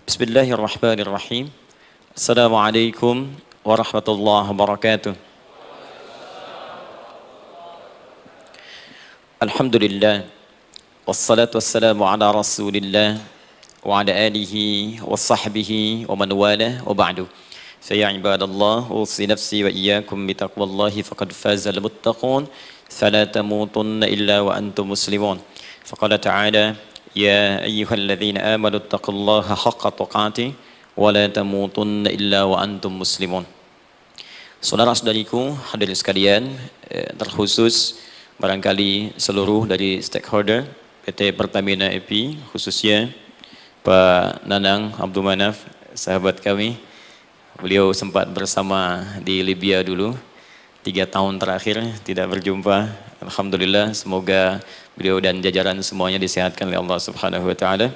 Bismillahirrahmanirrahim. Assalamualaikum warahmatullahi wabarakatuh. Alhamdulillah. Wassalatu wassalamu ala rasulillah wa ala alihi wa sahbihi wa man wala wa ba'du. Faya ibadallah, usi nafsi wa iyyakum bitaqwallahi faqad faza al-muttaqun fala tamutunna illa wa antum muslimun. Faqala ta'ala ya ayyuhalladzina amanu taqullaha haqqa tuqatih wa la tamutunna illa wa antum muslimun. Saudara-saudariku hadirin sekalian, terkhusus barangkali seluruh dari stakeholder PT Pertamina EP, khususnya Pak Nanang Abdul Manaf, sahabat kami. Beliau sempat bersama di Libya dulu, 3 tahun terakhir tidak berjumpa. Alhamdulillah, semoga beliau dan jajaran semuanya disehatkan oleh Allah Subhanahu wa taala.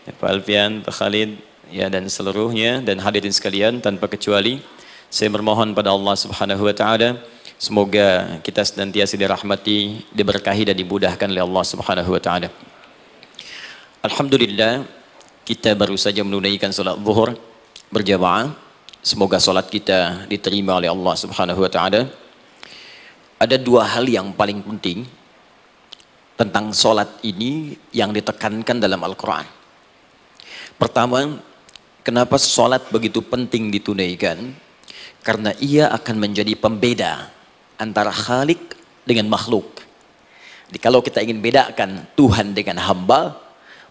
Pak Alfian, Pak Khalid, ya, dan seluruhnya dan hadirin sekalian tanpa kecuali, saya bermohon pada Allah Subhanahu wa taala semoga kita senantiasa dirahmati, diberkahi dan dimudahkan oleh Allah Subhanahu wa taala. Alhamdulillah, kita baru saja menunaikan salat zuhur berjamaah. Semoga salat kita diterima oleh Allah Subhanahu wa taala. Ada 2 hal yang paling penting tentang salat ini yang ditekankan dalam Al-Qur'an. Pertama, kenapa salat begitu penting ditunaikan? Karena ia akan menjadi pembeda antara Khalik dengan makhluk. Jadi kalau kita ingin bedakan Tuhan dengan hamba,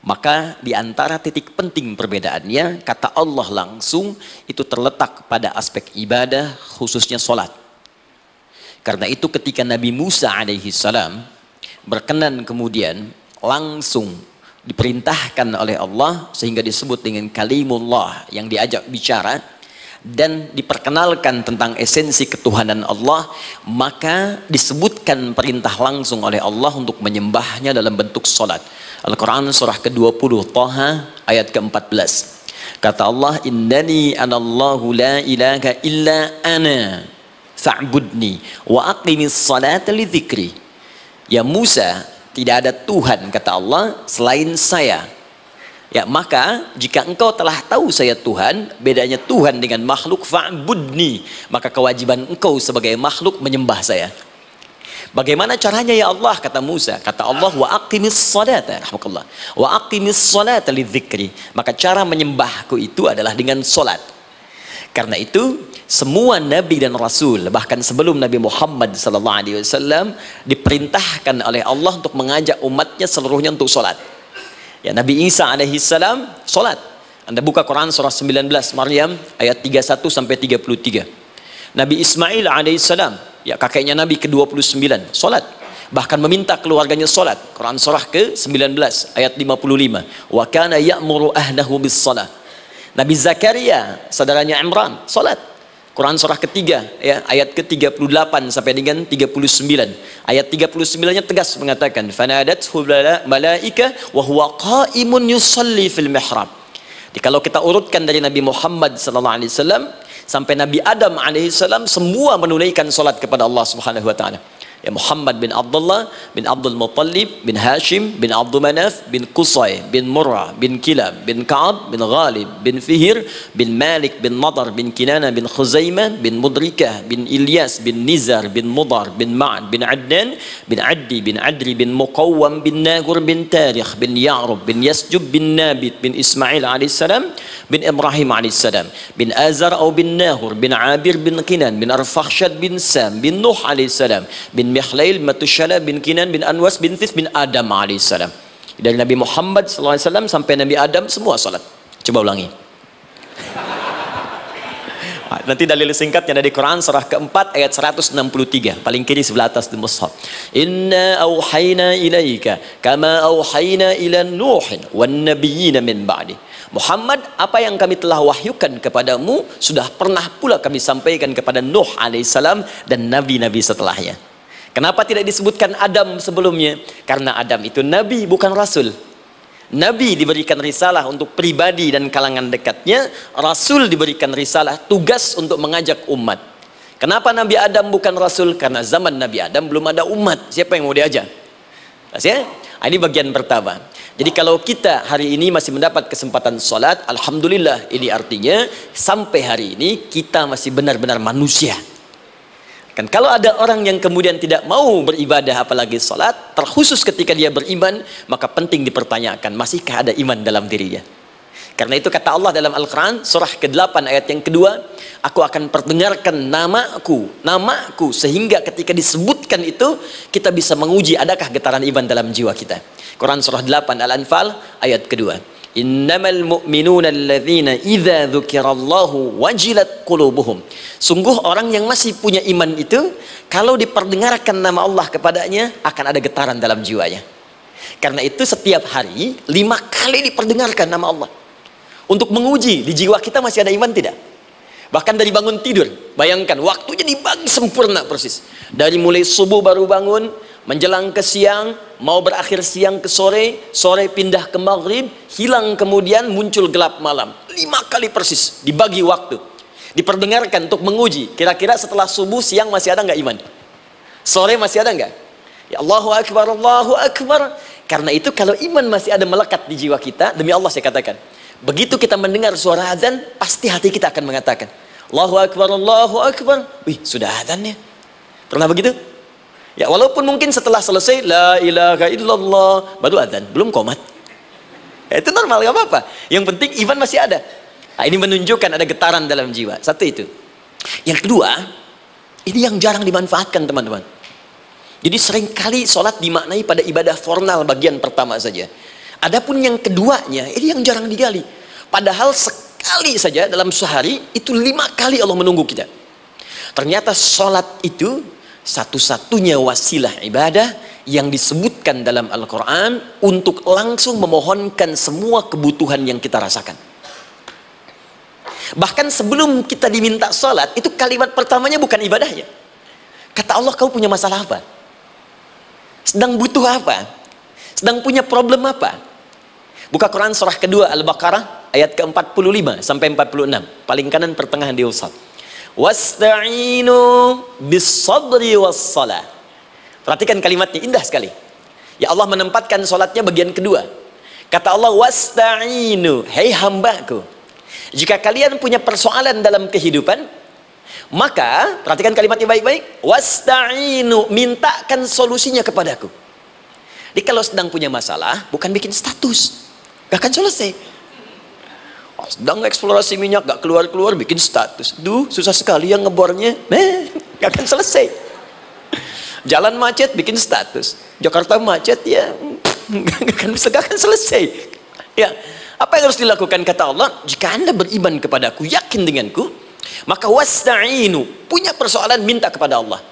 maka di antara titik penting perbedaannya, kata Allah langsung, itu terletak pada aspek ibadah, khususnya sholat. Karena itu ketika Nabi Musa alaihi salam berkenan kemudian langsung diperintahkan oleh Allah, sehingga disebut dengan kalimullah yang diajak bicara, dan diperkenalkan tentang esensi ketuhanan Allah, maka disebutkan perintah langsung oleh Allah untuk menyembahnya dalam bentuk salat. Al-Quran surah ke-20 Taha ayat ke-14. Kata Allah, innani anallahu la ilaha illa ana fa'budni wa aqimis salata li dzikri. Ya Musa, tidak ada Tuhan, kata Allah, selain saya. Ya, maka jika engkau telah tahu saya Tuhan, bedanya Tuhan dengan makhluk, fa'budni, maka kewajiban engkau sebagai makhluk menyembah saya. Bagaimana caranya ya Allah, kata Musa? Kata Allah, wa aqimis salata, rahmatullah, wa aqimis salata lidzikri. Maka cara menyembahku itu adalah dengan salat. Karena itu semua nabi dan rasul, bahkan sebelum Nabi Muhammad SAW, diperintahkan oleh Allah untuk mengajak umatnya seluruhnya untuk salat. Ya, Nabi Isa alaihi salam salat. Anda buka Quran surah 19 Maryam ayat 31 sampai 33. Nabi Ismail alaihi salam, ya kakeknya Nabi ke-29, salat. Bahkan meminta keluarganya salat. Quran surah ke-19 ayat 55. Wa kana ya'muru ahlahu bis salah. Nabi Zakaria, saudaranya Imran, salat. Quran surah ketiga, ya, ayat ke-38 sampai dengan 39. Ayat 39-nya tegas mengatakan, fanadathu malaika wa huwa qa'imun yusalli fil mihrab. Jadi kalau kita urutkan dari Nabi Muhammad sallallahu alaihi wasallam sampai Nabi Adam alaihi salam, semua menunaikan salat kepada Allah Subhanahu wa taala. Ya, Muhammad bin Abdullah bin Abdul Muttalib bin Hashim bin Abdul Manaf bin Qusay bin Murrah bin Kilab bin Ka'ab bin Ghalib bin Fihir bin Malik bin Nadar bin Kinana bin Khuzaimah bin Mudrikah bin Ilyas bin Nizar bin Mudar bin Ma'ad bin Adnan bin Addi bin Adri bin Muqawwam bin Nagur bin Tarikh bin Ya'rub bin Yasjub bin Nabit bin Ismail alaihissalam bin Ibrahim alaihissalam bin Azar atau bin Nahur bin Abir bin Kinan bin Arfakhshad bin Sam bin Nuh alaihissalam bin Mihlail Matushala bin Kinan bin Anwas bin This bin Adam alaihissalam. Dari Nabi Muhammad SAW sampai Nabi Adam semua salat. Coba ulangi. Nanti dalil singkatnya dari Quran surah keempat ayat 163, paling kiri sebelah atas di mushaf. Inna auhayna ilaika kama auhayna ila Nuhin wan nabiyina min ba'di. Muhammad, apa yang kami telah wahyukan kepadamu sudah pernah pula kami sampaikan kepada Nuh alaihissalam dan nabi-nabi setelahnya. Kenapa tidak disebutkan Adam sebelumnya? Karena Adam itu nabi, bukan rasul. Nabi diberikan risalah untuk pribadi dan kalangan dekatnya, rasul diberikan risalah tugas untuk mengajak umat. Kenapa Nabi Adam bukan rasul? Karena zaman Nabi Adam belum ada umat. Siapa yang mau diajak? Ya? Ini bagian pertama. Jadi kalau kita hari ini masih mendapat kesempatan sholat, alhamdulillah, ini artinya sampai hari ini kita masih benar-benar manusia. Kan kalau ada orang yang kemudian tidak mau beribadah apalagi sholat, terkhusus ketika dia beriman, maka penting dipertanyakan, masihkah ada iman dalam dirinya? Karena itu kata Allah dalam Al-Quran, surah ke-8 ayat yang kedua, aku akan perdengarkan namaku, sehingga ketika disebutkan itu, kita bisa menguji adakah getaran iman dalam jiwa kita. Quran surah 8 Al-Anfal ayat kedua. Innamal mu'minuna alladzina idza dzukirallahu wajilat qulubuhum. Sungguh orang yang masih punya iman itu, kalau diperdengarkan nama Allah kepadanya, akan ada getaran dalam jiwanya. Karena itu setiap hari 5 kali diperdengarkan nama Allah, untuk menguji di jiwa kita masih ada iman tidak. Bahkan dari bangun tidur, bayangkan waktunya dibagi sempurna persis. Dari mulai subuh baru bangun, menjelang ke siang, mau berakhir siang ke sore, sore pindah ke maghrib, hilang kemudian muncul gelap malam. 5 kali persis dibagi waktu, diperdengarkan untuk menguji. Kira-kira setelah subuh siang masih ada nggak iman? Sore masih ada nggak? Ya Allahu Akbar, Allahu Akbar. Karena itu kalau iman masih ada melekat di jiwa kita, demi Allah saya katakan, begitu kita mendengar suara azan, pasti hati kita akan mengatakan, Allahu Akbar, Allahu Akbar. Wih, sudah azan ya? Pernah begitu? Ya, walaupun mungkin setelah selesai, La ilaha illallah, baru azan, belum qomat. Ya, itu normal, gak apa-apa. Yang penting iman masih ada. Nah, ini menunjukkan ada getaran dalam jiwa. Satu itu. Yang kedua, ini yang jarang dimanfaatkan teman-teman. Jadi seringkali sholat dimaknai pada ibadah formal bagian pertama saja. Adapun yang keduanya, ini yang jarang digali. Padahal sekali saja dalam sehari, itu 5 kali Allah menunggu kita. Ternyata sholat itu satu-satunya wasilah ibadah yang disebutkan dalam Al-Quran untuk langsung memohonkan semua kebutuhan yang kita rasakan. Bahkan sebelum kita diminta sholat, itu kalimat pertamanya bukan ibadahnya. Kata Allah, kau punya masalah apa? Sedang butuh apa? Sedang punya problem apa? Buka Quran surah kedua Al-Baqarah ayat ke-45 sampai 46. Paling kanan pertengahan di usad. Wasta'inu bis-sabri was-salah. Perhatikan kalimatnya, indah sekali. Ya Allah menempatkan salatnya bagian kedua. Kata Allah, wasta'inu, hei hambaku, jika kalian punya persoalan dalam kehidupan, maka perhatikan kalimatnya baik-baik, wasta'inu, mintakan solusinya kepadaku. Jadi kalau sedang punya masalah, bukan bikin status, gak akan selesai. Sedang eksplorasi minyak, gak keluar-keluar, bikin status. Duh, susah sekali yang ngebornya. Gak akan selesai. Jalan macet, bikin status. Jakarta macet, ya gak akan selesai. Ya, apa yang harus dilakukan? Kata Allah, jika anda beriman kepadaku, yakin denganku, maka wasta'inu, punya persoalan, minta kepada Allah.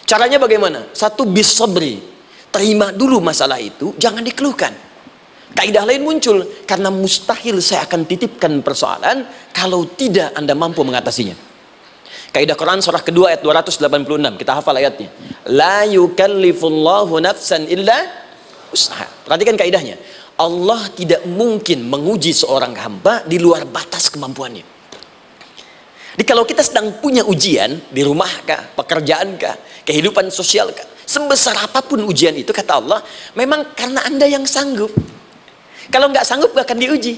Caranya bagaimana? Satu, bis-sabri, terima dulu masalah itu, jangan dikeluhkan. Kaidah lain muncul, karena mustahil saya akan titipkan persoalan kalau tidak anda mampu mengatasinya. Kaidah Quran surah kedua ayat 286, kita hafal ayatnya. La yukallifullahu nafsan illa usaha. Perhatikan kaidahnya. Allah tidak mungkin menguji seorang hamba di luar batas kemampuannya. Jadi kalau kita sedang punya ujian di rumah kah, pekerjaan kah, kehidupan sosial kah, sebesar apapun ujian itu, kata Allah, memang karena anda yang sanggup. Kalau nggak sanggup gak akan diuji.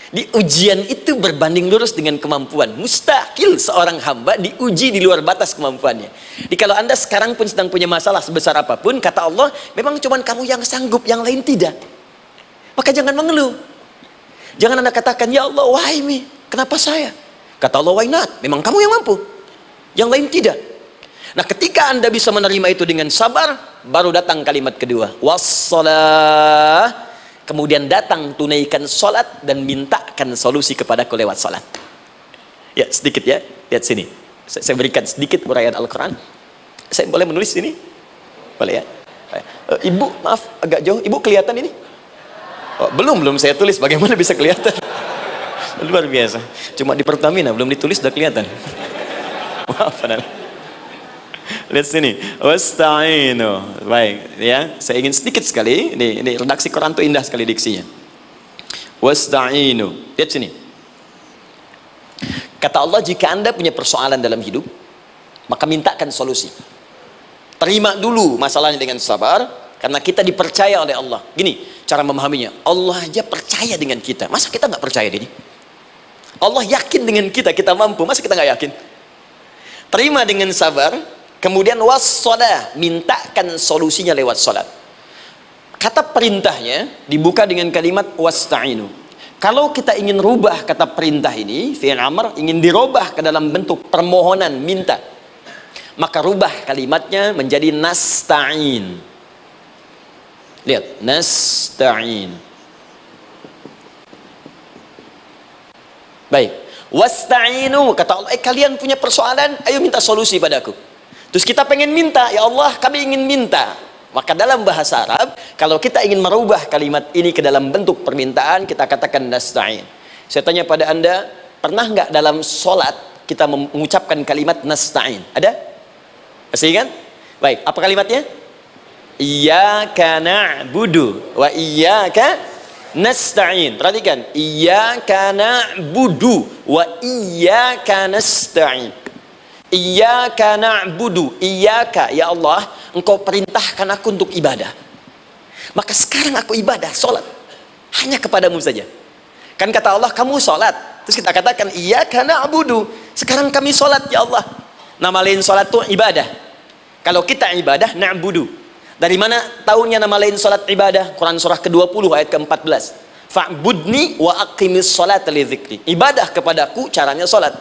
Di ujian itu berbanding lurus dengan kemampuan. Mustahil seorang hamba diuji di luar batas kemampuannya. Jadi kalau anda sekarang pun sedang punya masalah sebesar apapun, kata Allah, memang cuma kamu yang sanggup, yang lain tidak. Maka jangan mengeluh. Jangan anda katakan, ya Allah, why me? Kenapa saya? Kata Allah, why not? Memang kamu yang mampu, yang lain tidak. Nah, ketika anda bisa menerima itu dengan sabar, baru datang kalimat kedua, wassalah. Kemudian datang tunaikan sholat dan mintakan solusi kepadaku lewat sholat. Ya, sedikit ya, lihat sini. Saya berikan sedikit uraian Al-Quran. Saya boleh menulis sini? Boleh ya? Ibu, maaf, agak jauh. Ibu kelihatan ini? Oh, belum saya tulis. Bagaimana bisa kelihatan? Luar biasa. Cuma di Pertamina, belum ditulis sudah kelihatan. Maaf, lihat sini, wasta'inu. Baik, ya, saya ingin sedikit sekali. Ini redaksi Quran tuh indah sekali diksinya. Wasta'inu. Lihat sini. Kata Allah, jika anda punya persoalan dalam hidup, maka mintakan solusi. Terima dulu masalahnya dengan sabar. Karena kita dipercaya oleh Allah. Gini cara memahaminya, Allah aja percaya dengan kita, masa kita nggak percaya diri? Allah yakin dengan kita, kita mampu, masa kita nggak yakin? Terima dengan sabar, kemudian wassalah, mintakan solusinya lewat salat. Kata perintahnya dibuka dengan kalimat wasta'inu. Kalau kita ingin rubah kata perintah ini, fi'il amr, ingin dirubah ke dalam bentuk permohonan, minta, maka rubah kalimatnya menjadi nasta'in. Lihat, nasta'in. Baik, wasta'inu, kata Allah, kalian punya persoalan, ayo minta solusi padaku. Terus kita pengen minta, ya Allah kami ingin minta. Maka dalam bahasa Arab, kalau kita ingin merubah kalimat ini ke dalam bentuk permintaan, kita katakan nasta'in. Saya tanya pada Anda, pernah nggak dalam sholat kita mengucapkan kalimat nasta'in? Ada? Masih ingat? Baik, apa kalimatnya? Iyyaka na'budu wa iyyaka nasta'in. Perhatikan, iyyaka na'budu wa iyyaka nasta'in. Iyyaka na'budu, iyyaka, ya Allah, engkau perintahkan aku untuk ibadah. Maka sekarang aku ibadah, sholat hanya kepadamu saja. Kan kata Allah, kamu sholat. Terus kita katakan, iyyaka na'budu, sekarang kami sholat ya Allah. Nama lain sholat itu ibadah. Kalau kita ibadah, na'budu. Dari mana tahunnya nama lain salat ibadah? Quran surah ke-20 ayat ke-14. Fa'budni wa aqimis sholata li dzikri. Ibadah kepadaku caranya salat.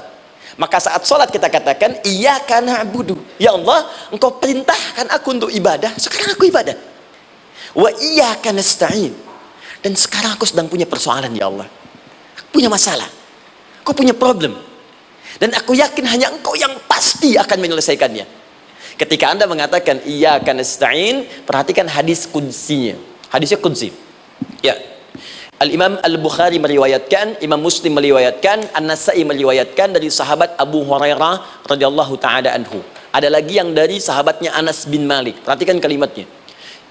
Maka saat salat kita katakan iyyaka na'budu. Ya Allah, engkau perintahkan aku untuk ibadah, sekarang aku ibadah. Wa iyyaka nasta'in. Dan sekarang aku sedang punya persoalan ya Allah. Aku punya masalah. Aku punya problem. Dan aku yakin hanya engkau yang pasti akan menyelesaikannya. Ketika Anda mengatakan iyyaka nasta'in, perhatikan hadis qudsinya. Hadisnya qudsi. Ya. Al-Imam Al-Bukhari meriwayatkan, Imam Muslim meriwayatkan, An-Nasa'i meriwayatkan dari sahabat Abu Hurairah radhiyallahu taala anhu. Ada lagi yang dari sahabatnya Anas bin Malik. Perhatikan kalimatnya.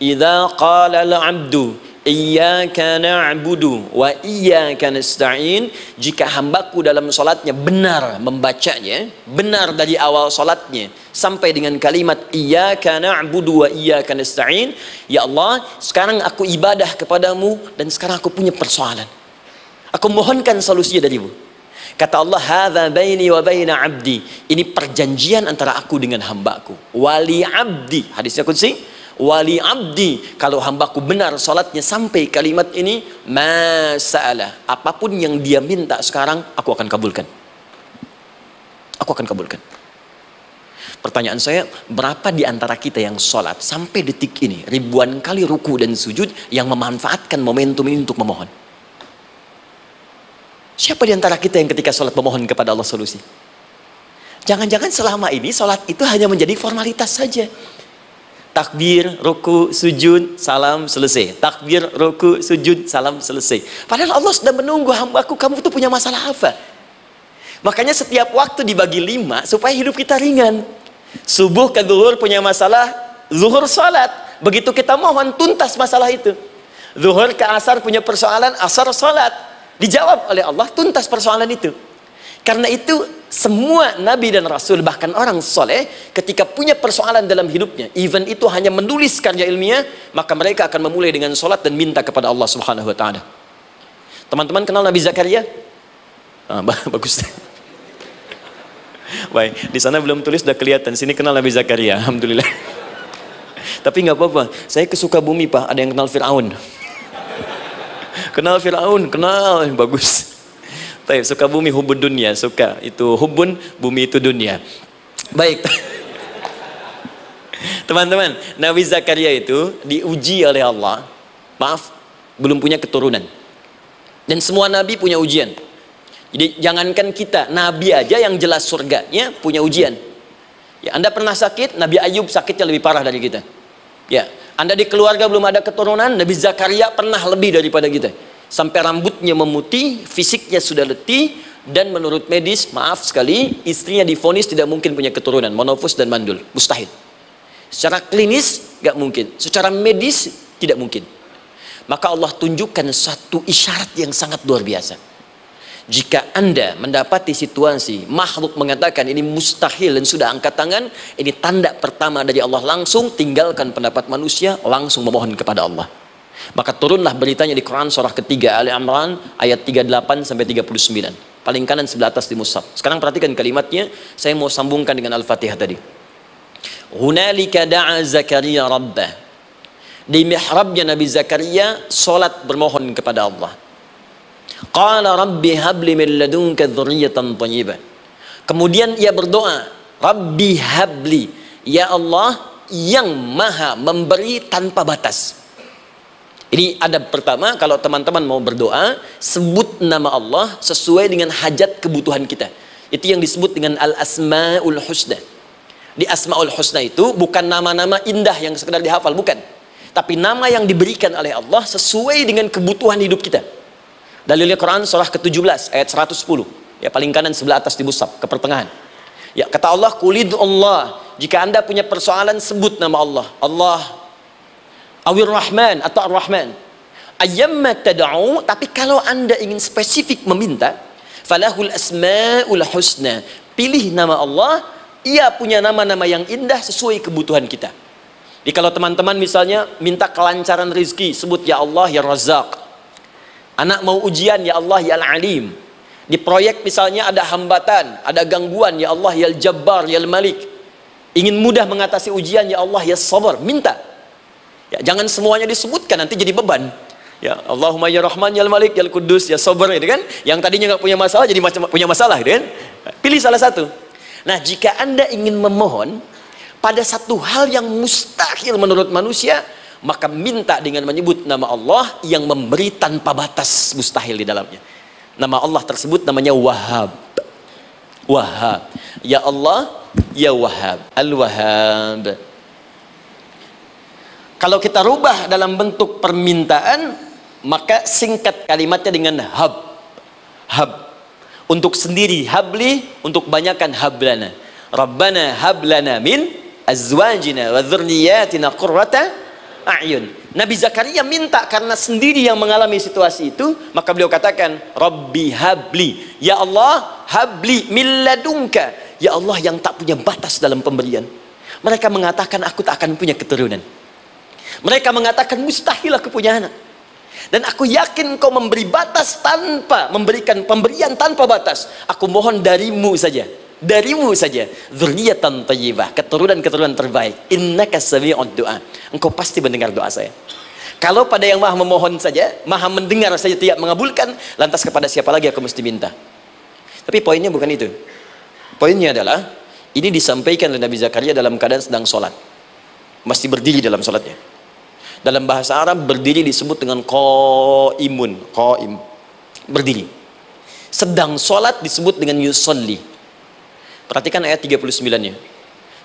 Idza qala al-'abdu iyyaka na'budu wa iyyaka nasta'in, jika hambaku dalam salatnya benar membacanya, benar dari awal salatnya sampai dengan kalimat iyyaka na'budu wa iyyaka nasta'in, ya Allah, sekarang aku ibadah kepadamu dan sekarang aku punya persoalan, aku mohonkan solusinya darimu. Kata Allah, hadza baini wa baina 'abdi, ini perjanjian antara aku dengan hambaku. Wali 'abdi, hadisnya qudsi, wali abdi, kalau hambaku benar salatnya sampai kalimat ini, masalah, apapun yang dia minta sekarang aku akan kabulkan. Aku akan kabulkan. Pertanyaan saya, berapa di antara kita yang salat sampai detik ini ribuan kali ruku dan sujud yang memanfaatkan momentum ini untuk memohon? Siapa di antara kita yang ketika salat memohon kepada Allah solusi? Jangan-jangan selama ini salat itu hanya menjadi formalitas saja. Takbir, ruku, sujud, salam, selesai. Takbir, ruku, sujud, salam, selesai. Padahal Allah sudah menunggu hambaku, kamu tuh punya masalah apa? Makanya setiap waktu dibagi 5 supaya hidup kita ringan. Subuh ke zuhur punya masalah, zuhur salat. Begitu kita mohon, tuntas masalah itu. Zuhur ke asar punya persoalan, asar salat. Dijawab oleh Allah, tuntas persoalan itu. Karena itu semua nabi dan rasul, bahkan orang soleh, ketika punya persoalan dalam hidupnya, even itu hanya menulis karya ilmiah, maka mereka akan memulai dengan sholat dan minta kepada Allah Subhanahu Wa Taala. Teman-teman kenal Nabi Zakaria? Bagus. Baik, di sana belum tulis, sudah kelihatan. Sini kenal Nabi Zakaria, alhamdulillah. Tapi nggak apa-apa. Saya ke Sukabumi Pak, ada yang kenal Fir'aun. Kenal Fir'aun, kenal, bagus. Baik, Sukabumi hubun dunia, suka itu hubun, bumi itu dunia. Baik. Teman-teman, Nabi Zakaria itu diuji oleh Allah. Maaf, belum punya keturunan. Dan semua nabi punya ujian. Jadi jangankan kita, nabi aja yang jelas surganya punya ujian. Ya, Anda pernah sakit, Nabi Ayub sakitnya lebih parah dari kita. Ya, Anda di keluarga belum ada keturunan, Nabi Zakaria pernah lebih daripada kita. Sampai rambutnya memutih, fisiknya sudah letih, dan menurut medis, maaf sekali, istrinya divonis tidak mungkin punya keturunan, monofus dan mandul, mustahil. Secara klinis gak mungkin, secara medis tidak mungkin. Maka Allah tunjukkan satu isyarat yang sangat luar biasa. Jika Anda mendapati situasi makhluk mengatakan ini mustahil dan sudah angkat tangan, ini tanda pertama dari Allah, langsung tinggalkan pendapat manusia, langsung memohon kepada Allah. Maka turunlah beritanya di Quran surah ketiga Ali Imran ayat 38 sampai 39. Paling kanan sebelah atas di mushaf. Sekarang perhatikan kalimatnya, saya mau sambungkan dengan Al-Fatihah tadi. Hunalika da'a Zakaria rabbah. Di mihrabnya Nabi Zakaria salat bermohon kepada Allah. Qala rabbi habli min ladunka dzurriyyatan thayyibah. Kemudian ia berdoa, Rabbi habli, ya Allah yang maha memberi tanpa batas. Ini adab pertama, kalau teman-teman mau berdoa, sebut nama Allah sesuai dengan hajat kebutuhan kita. Itu yang disebut dengan al-asma'ul husna. Di asma'ul husna itu bukan nama-nama indah yang sekedar dihafal, bukan. Tapi nama yang diberikan oleh Allah sesuai dengan kebutuhan hidup kita. Dalilnya Quran surah ke-17 ayat 110. Ya, paling kanan sebelah atas di mushaf, ke pertengahan. Ya, kata Allah, qulid Allah. Jika Anda punya persoalan, sebut nama Allah. Allah Awir Rahman atau Ar-Rahman. Ayyamma tad'u, tapi kalau Anda ingin spesifik meminta, falahul asmaul husna. Pilih nama Allah, ia punya nama-nama yang indah sesuai kebutuhan kita. Jadi kalau teman-teman misalnya minta kelancaran rezeki, sebut ya Allah ya Razzaq. Anak mau ujian, ya Allah ya Al-Alim. Di proyek misalnya ada hambatan, ada gangguan, ya Allah ya Al-Jabbar ya Al-Malik. Ingin mudah mengatasi ujian, ya Allah ya Sabar. Minta. Ya, jangan semuanya disebutkan, nanti jadi beban. Ya Allahumma ya Rahman ya Al-Malik ya Al-Quddus ya Sabar, gitu kan? Yang tadinya nggak punya masalah jadi punya masalah, gitu kan? Pilih salah satu. Nah, jika Anda ingin memohon pada satu hal yang mustahil menurut manusia, maka minta dengan menyebut nama Allah yang memberi tanpa batas, mustahil di dalamnya. Nama Allah tersebut namanya Wahhab. Wahhab. Ya Allah, ya Wahhab. Al-Wahhab. Kalau kita rubah dalam bentuk permintaan, maka singkat kalimatnya dengan hab. Hab. Untuk sendiri habli, untuk banyakkan hablana. Rabbana hablana min azwajina wa dzurriyyatina qurrata a'yun. Nabi Zakaria minta karena sendiri yang mengalami situasi itu, maka beliau katakan, Rabbi habli, ya Allah habli min ladunka, ya Allah yang tak punya batas dalam pemberian. Mereka mengatakan aku tak akan punya keturunan. Mereka mengatakan mustahil aku punya anak. Dan aku yakin kau memberi batas tanpa memberikan pemberian tanpa batas. Aku mohon darimu saja. Darimu saja, dzurriyyatan thayyibah, keturunan-keturunan terbaik. Innaka sami'ud du'a. Engkau pasti mendengar doa saya. Kalau pada yang maha memohon saja, maha mendengar saja tidak mengabulkan, lantas kepada siapa lagi aku mesti minta? Tapi poinnya bukan itu. Poinnya adalah ini disampaikan oleh Nabi Zakaria dalam keadaan sedang sholat, masih berdiri dalam sholatnya. Dalam bahasa Arab berdiri disebut dengan qaimun, qaim, berdiri. Sedang sholat disebut dengan yusolli. Perhatikan ayat 39-nya.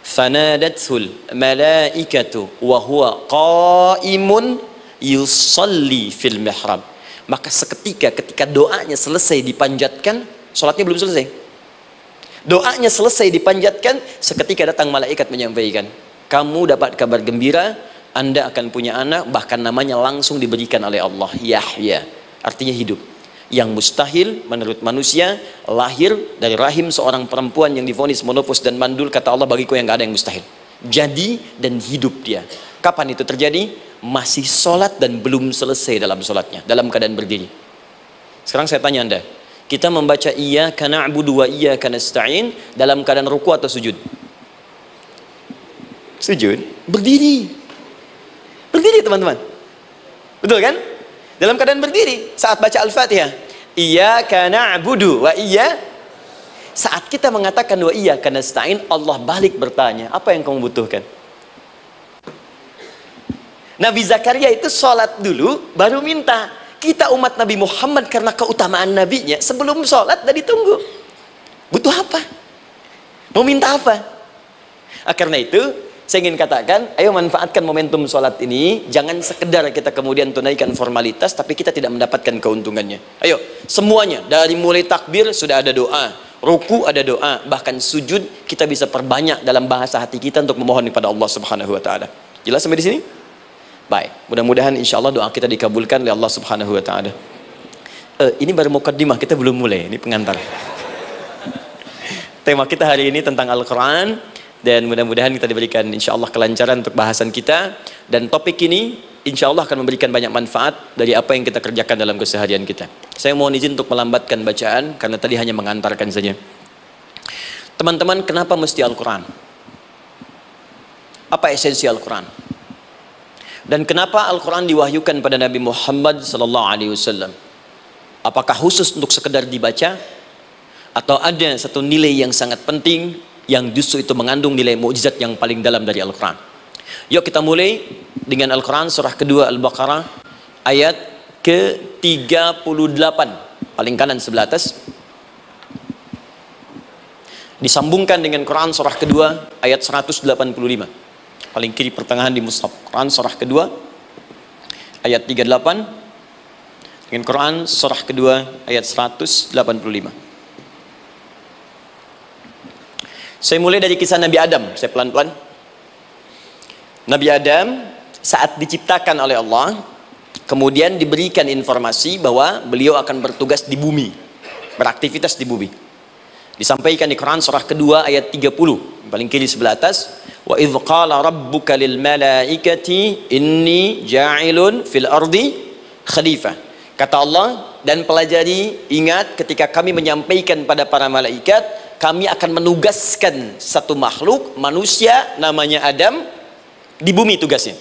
Fanadatul malaikatu wa huwa qaimun yusalli fil mihrab. Maka seketika ketika doanya selesai dipanjatkan, sholatnya belum selesai. Doanya selesai dipanjatkan, seketika datang malaikat menyampaikan, kamu dapat kabar gembira, Anda akan punya anak, bahkan namanya langsung diberikan oleh Allah, Yahya. Artinya hidup. Yang mustahil menurut manusia, lahir dari rahim seorang perempuan yang divonis monopos dan mandul, kata Allah, bagiku yang gak ada yang mustahil. Jadi dan hidup dia. Kapan itu terjadi? Masih sholat dan belum selesai dalam sholatnya, dalam keadaan berdiri. Sekarang saya tanya Anda, kita membaca iyyaka na'budu wa iyyaka nasta'in dalam keadaan ruku atau sujud? Sujud, berdiri. Berdiri teman-teman. Betul kan? Dalam keadaan berdiri saat baca Al-Fatihah. Iyyaka na'budu wa saat kita mengatakan wa iyyaka nasta'in, Allah balik bertanya, apa yang kamu butuhkan? Nabi Zakaria itu sholat dulu baru minta. Kita umat Nabi Muhammad karena keutamaan nabinya, sebelum sholat dah ditunggu. Butuh apa? Mau minta apa? Karena itu saya ingin katakan, ayo manfaatkan momentum sholat ini. Jangan sekedar kita kemudian tunaikan formalitas, tapi kita tidak mendapatkan keuntungannya. Ayo, semuanya. Dari mulai takbir sudah ada doa, ruku ada doa, bahkan sujud kita bisa perbanyak dalam bahasa hati kita untuk memohon kepada Allah Subhanahu Wa Taala. Jelas sampai di sini? Baik, mudah-mudahan insya Allah doa kita dikabulkan oleh Allah Subhanahu Wa Taala. Ini baru mukaddimah, kita belum mulai, ini pengantar. Tema kita hari ini tentang Al-Quran, dan mudah-mudahan kita diberikan insya Allah kelancaran untuk bahasan kita, dan topik ini insya Allah akan memberikan banyak manfaat dari apa yang kita kerjakan dalam keseharian kita. Saya mohon izin untuk melambatkan bacaan karena tadi hanya mengantarkan saja. Teman-teman, kenapa mesti Al-Quran? Apa esensi Al-Quran? Dan kenapa Al-Quran diwahyukan pada Nabi Muhammad SAW? Apakah khusus untuk sekedar dibaca? Atau ada satu nilai yang sangat penting yang justru itu mengandung nilai mukjizat yang paling dalam dari Al-Quran? Yuk kita mulai dengan Al-Quran surah kedua Al-Baqarah ayat ke-38, paling kanan sebelah atas. Disambungkan dengan Quran surah kedua ayat 185, paling kiri pertengahan di mushaf. Quran surah kedua ayat 38 dengan Quran surah kedua ayat 185. Saya mulai dari kisah Nabi Adam. Saya pelan-pelan. Nabi Adam saat diciptakan oleh Allah, kemudian diberikan informasi bahwa beliau akan bertugas di bumi, beraktivitas di bumi. Disampaikan di Quran surah kedua ayat 30, paling kiri sebelah atas. Wa idh qala rabbuka lil malaikati inni ja'ilun fil ardi khalifah. Kata Allah, dan pelajari, ingat ketika kami menyampaikan pada para malaikat, kami akan menugaskan satu makhluk manusia namanya Adam di bumi, tugasnya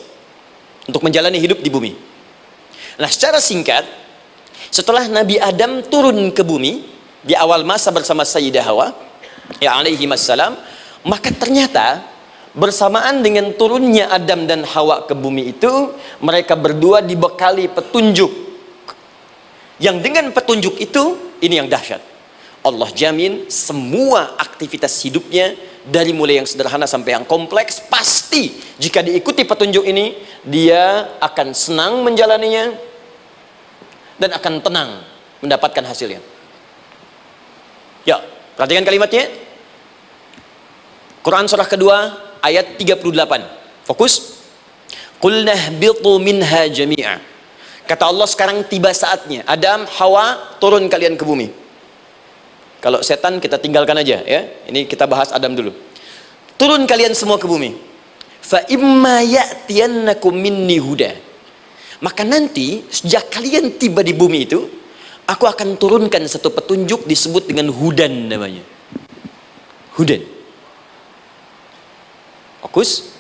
untuk menjalani hidup di bumi. Nah, secara singkat, setelah Nabi Adam turun ke bumi di awal masa bersama Sayyidah Hawa ya alaihi wassalam, maka ternyata bersamaan dengan turunnya Adam dan Hawa ke bumi itu, mereka berdua dibekali petunjuk, yang dengan petunjuk itu, ini yang dahsyat, Allah jamin semua aktivitas hidupnya, dari mulai yang sederhana sampai yang kompleks, pasti jika diikuti petunjuk ini, dia akan senang menjalaninya dan akan tenang mendapatkan hasilnya. Ya, perhatikan kalimatnya. Quran surah kedua ayat 38. Fokus. Qul nahbitu minha jami'a. Kata Allah, sekarang tiba saatnya Adam, Hawa, turun kalian ke bumi. Kalau setan kita tinggalkan aja ya. Ini kita bahas Adam dulu. Turun kalian semua ke bumi. Fa imma ya'tiyannakum minni huda. Maka nanti sejak kalian tiba di bumi itu, aku akan turunkan satu petunjuk disebut dengan hudan namanya. Hudan. Fokus.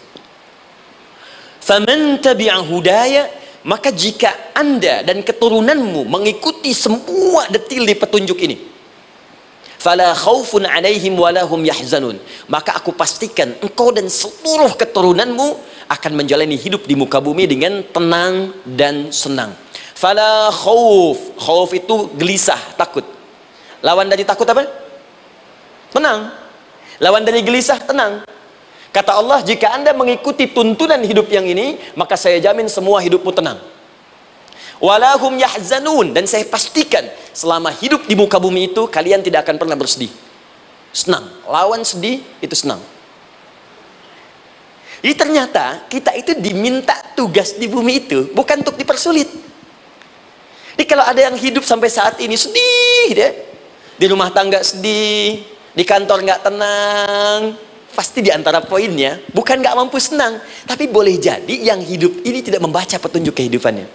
Faman tabi'a hudaya, maka jika Anda dan keturunanmu mengikuti semua detil di petunjuk ini, fala khaufun alaihim walahum yahzanun, maka aku pastikan engkau dan seluruh keturunanmu akan menjalani hidup di muka bumi dengan tenang dan senang. Fala khauf, khauf itu gelisah, takut. Lawan dari takut apa? Tenang. Lawan dari gelisah, tenang. Kata Allah, jika Anda mengikuti tuntunan hidup yang ini, maka saya jamin semua hidupmu tenang. Walahum yahzanun, dan saya pastikan selama hidup di muka bumi itu, kalian tidak akan pernah bersedih. Senang. Lawan sedih, itu senang. Jadi ternyata, kita itu diminta tugas di bumi itu, bukan untuk dipersulit. Jadi kalau ada yang hidup sampai saat ini sedih, deh, di rumah tangga sedih, di kantor nggak tenang, pasti di antara poinnya bukan nggak mampu senang, tapi boleh jadi yang hidup ini tidak membaca petunjuk kehidupannya.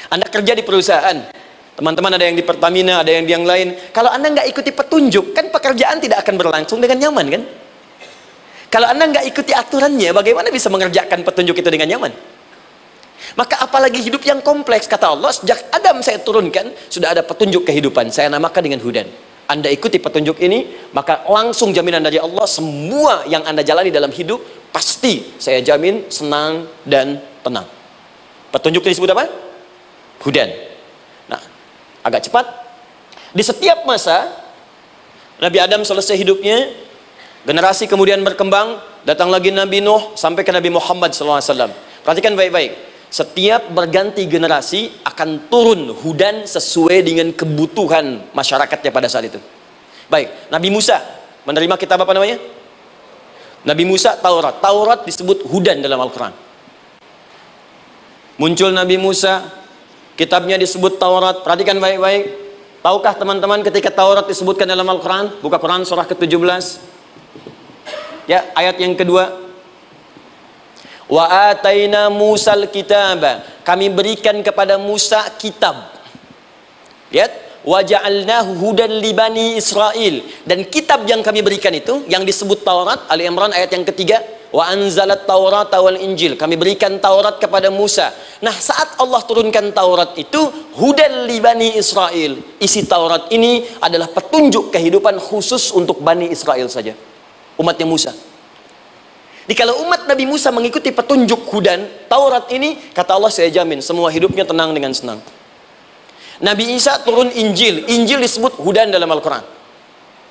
Anda kerja di perusahaan, teman-teman ada yang di Pertamina, ada yang di yang lain. Kalau Anda nggak ikuti petunjuk, kan pekerjaan tidak akan berlangsung dengan nyaman, kan? Kalau Anda nggak ikuti aturannya, bagaimana bisa mengerjakan petunjuk itu dengan nyaman? Maka apalagi hidup yang kompleks. Kata Allah, sejak Adam saya turunkan, sudah ada petunjuk kehidupan, saya namakan dengan hudan. Anda ikuti petunjuk ini, maka langsung jaminan dari Allah, semua yang Anda jalani dalam hidup, pasti saya jamin senang dan tenang. Petunjuk ini disebut apa? Hudan. Nah, agak cepat. Di setiap masa, Nabi Adam selesai hidupnya, generasi kemudian berkembang, datang lagi Nabi Nuh, sampai ke Nabi Muhammad SAW. Perhatikan baik-baik. Setiap berganti generasi akan turun hudan sesuai dengan kebutuhan masyarakatnya pada saat itu. Baik, Nabi Musa menerima kitab apa namanya? Nabi Musa, Taurat. Taurat disebut hudan dalam Al-Quran. Muncul Nabi Musa, Kitabnya disebut Taurat. Perhatikan baik-baik. Tahukah teman-teman ketika Taurat disebutkan dalam Al-Quran? Buka Quran surah ke-17. Ya, ayat yang kedua. Wa ataina Musal kitaba. Kami berikan kepada Musa kitab. Lihat. Wa ja'alnahu hudan li bani Israil. Dan kitab yang kami berikan itu, yang disebut Taurat, Ali Imran ayat yang ketiga. Wa anzalat Taurat wal Injil. Kami berikan Taurat kepada Musa. Nah, saat Allah turunkan Taurat itu hudan li bani Israil. Isi Taurat ini adalah petunjuk kehidupan khusus untuk Bani Israel saja, umatnya Musa. Jadi kalau umat Nabi Musa mengikuti petunjuk hudan Taurat ini, kata Allah, saya jamin semua hidupnya tenang dengan senang. Nabi Isa turun Injil. Injil disebut hudan dalam Al-Quran.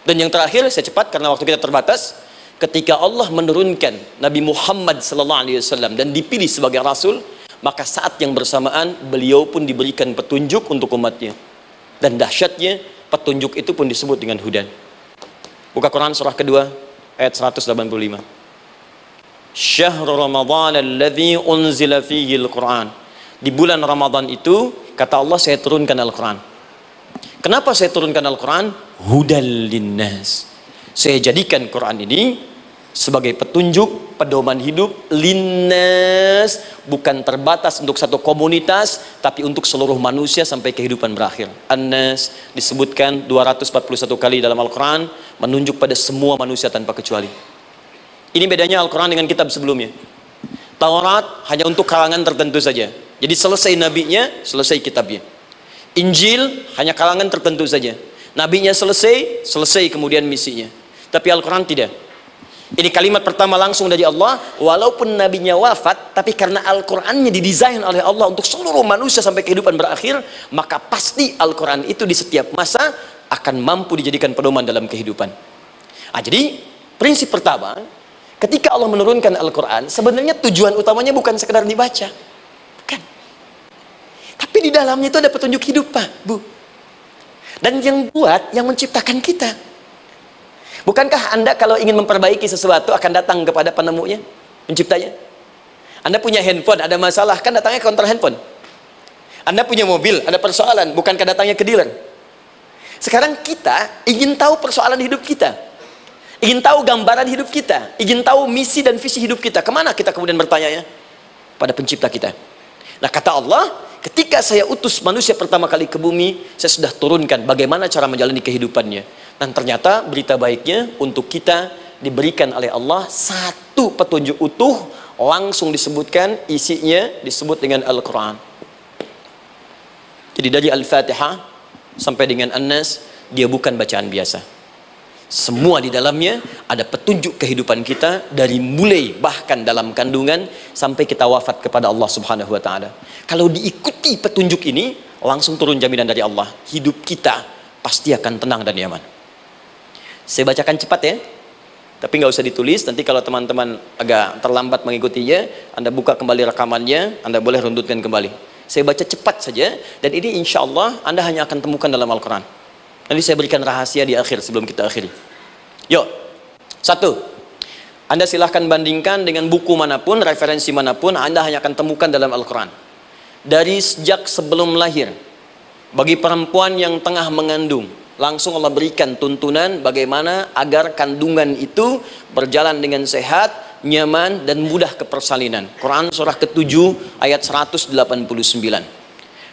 Dan yang terakhir, saya cepat karena waktu kita terbatas. Ketika Allah menurunkan Nabi Muhammad SAW dan dipilih sebagai Rasul, maka saat yang bersamaan beliau pun diberikan petunjuk untuk umatnya. Dan dahsyatnya petunjuk itu pun disebut dengan hudan. Buka Quran surah kedua ayat 185. Syahrul Ramadan alladzi unzila fihi al-Quran. Di bulan Ramadan itu, kata Allah, saya turunkan Al-Quran. Kenapa saya turunkan Al-Quran? Hudal linnas. Saya jadikan Quran ini sebagai petunjuk, pedoman hidup linnas, bukan terbatas untuk satu komunitas, tapi untuk seluruh manusia sampai kehidupan berakhir. An-Nas disebutkan 241 kali dalam Al-Quran, menunjuk pada semua manusia tanpa kecuali. Ini bedanya Al-Quran dengan kitab sebelumnya. Taurat hanya untuk kalangan tertentu saja. Jadi selesai nabinya, selesai kitabnya. Injil hanya kalangan tertentu saja. Nabinya selesai, selesai kemudian misinya. Tapi Al-Quran tidak. Ini kalimat pertama langsung dari Allah. Walaupun nabinya wafat, tapi karena Al-Qurannya didesain oleh Allah untuk seluruh manusia sampai kehidupan berakhir, maka pasti Al-Quran itu di setiap masa akan mampu dijadikan pedoman dalam kehidupan. Jadi prinsip pertama, ketika Allah menurunkan Al-Quran, sebenarnya tujuan utamanya bukan sekedar dibaca, bukan. Tapi di dalamnya itu ada petunjuk hidup, Pak, Bu. Dan yang buat, yang menciptakan kita. Bukankah Anda kalau ingin memperbaiki sesuatu akan datang kepada penemunya, penciptanya? Anda punya handphone, ada masalah, kan datangnya ke counter handphone. Anda punya mobil, ada persoalan, bukankah datangnya ke dealer? Sekarang kita ingin tahu persoalan hidup kita, ingin tahu gambaran hidup kita, ingin tahu misi dan visi hidup kita. Kemana kita kemudian bertanya? Pada pencipta kita. Nah, kata Allah, ketika saya utus manusia pertama kali ke bumi, saya sudah turunkan bagaimana cara menjalani kehidupannya. Dan ternyata berita baiknya untuk kita diberikan oleh Allah satu petunjuk utuh, langsung disebutkan, isinya disebut dengan Al-Quran. Jadi dari Al-Fatihah sampai dengan An-Nas, dia bukan bacaan biasa. Semua di dalamnya ada petunjuk kehidupan kita dari mulai bahkan dalam kandungan sampai kita wafat kepada Allah Subhanahu wa taala. Kalau diikuti petunjuk ini, langsung turun jaminan dari Allah, hidup kita pasti akan tenang dan nyaman. Saya bacakan cepat ya, tapi nggak usah ditulis. Nanti kalau teman-teman agak terlambat mengikutinya, Anda buka kembali rekamannya, Anda boleh rundutkan kembali. Saya baca cepat saja, dan ini insya Allah Anda hanya akan temukan dalam Al-Quran. Nanti saya berikan rahasia di akhir sebelum kita akhiri. Yuk, satu, Anda silahkan bandingkan dengan buku manapun, referensi manapun, Anda hanya akan temukan dalam Al-Quran. Dari sejak sebelum lahir, bagi perempuan yang tengah mengandung, langsung Allah berikan tuntunan bagaimana agar kandungan itu berjalan dengan sehat, nyaman, dan mudah ke persalinan. Quran surah ke-7 ayat 189.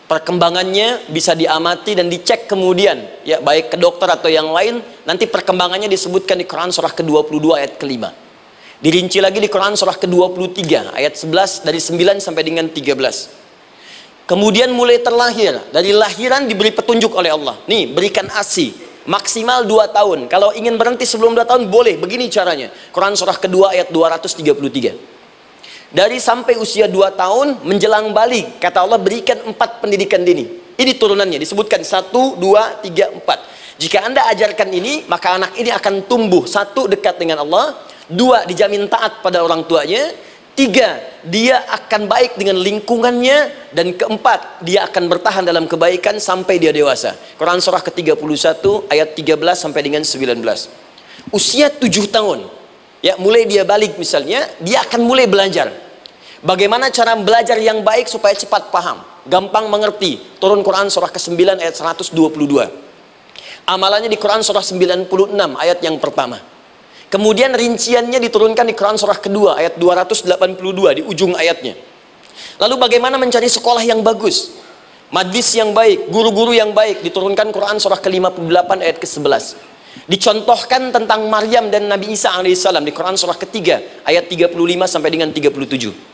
Perkembangannya bisa diamati dan dicek kemudian, ya, baik ke dokter atau yang lain. Nanti perkembangannya disebutkan di Quran surah ke-22 ayat ke-5. Dirinci lagi di Quran surah ke-23 ayat 11 dari 9 sampai dengan 13. Kemudian mulai terlahir, dari lahiran diberi petunjuk oleh Allah. Nih, berikan ASI maksimal 2 tahun. Kalau ingin berhenti sebelum 2 tahun boleh, begini caranya. Quran surah kedua ayat 233. Dari sampai usia 2 tahun menjelang balik, kata Allah berikan 4 pendidikan dini. Ini turunannya disebutkan 1, 2, 3, 4. Jika Anda ajarkan ini, maka anak ini akan tumbuh. 1, dekat dengan Allah. 2, dijamin taat pada orang tuanya. 3, dia akan baik dengan lingkungannya. Dan 4, dia akan bertahan dalam kebaikan sampai dia dewasa. Quran surah ke-31 ayat 13 sampai dengan 19. Usia 7 tahun, ya, mulai dia balik misalnya, dia akan mulai belajar. Bagaimana cara belajar yang baik supaya cepat paham, gampang mengerti? Turun Quran surah ke-9 ayat 122. Amalannya di Quran surah 96 ayat yang pertama. Kemudian rinciannya diturunkan di Quran surah kedua ayat 282 di ujung ayatnya. Lalu bagaimana mencari sekolah yang bagus, majlis yang baik, guru-guru yang baik? Diturunkan Quran surah ke-58 ayat ke-11. Dicontohkan tentang Maryam dan Nabi Isa alaihissalam di Quran surah ketiga ayat 35 sampai dengan 37.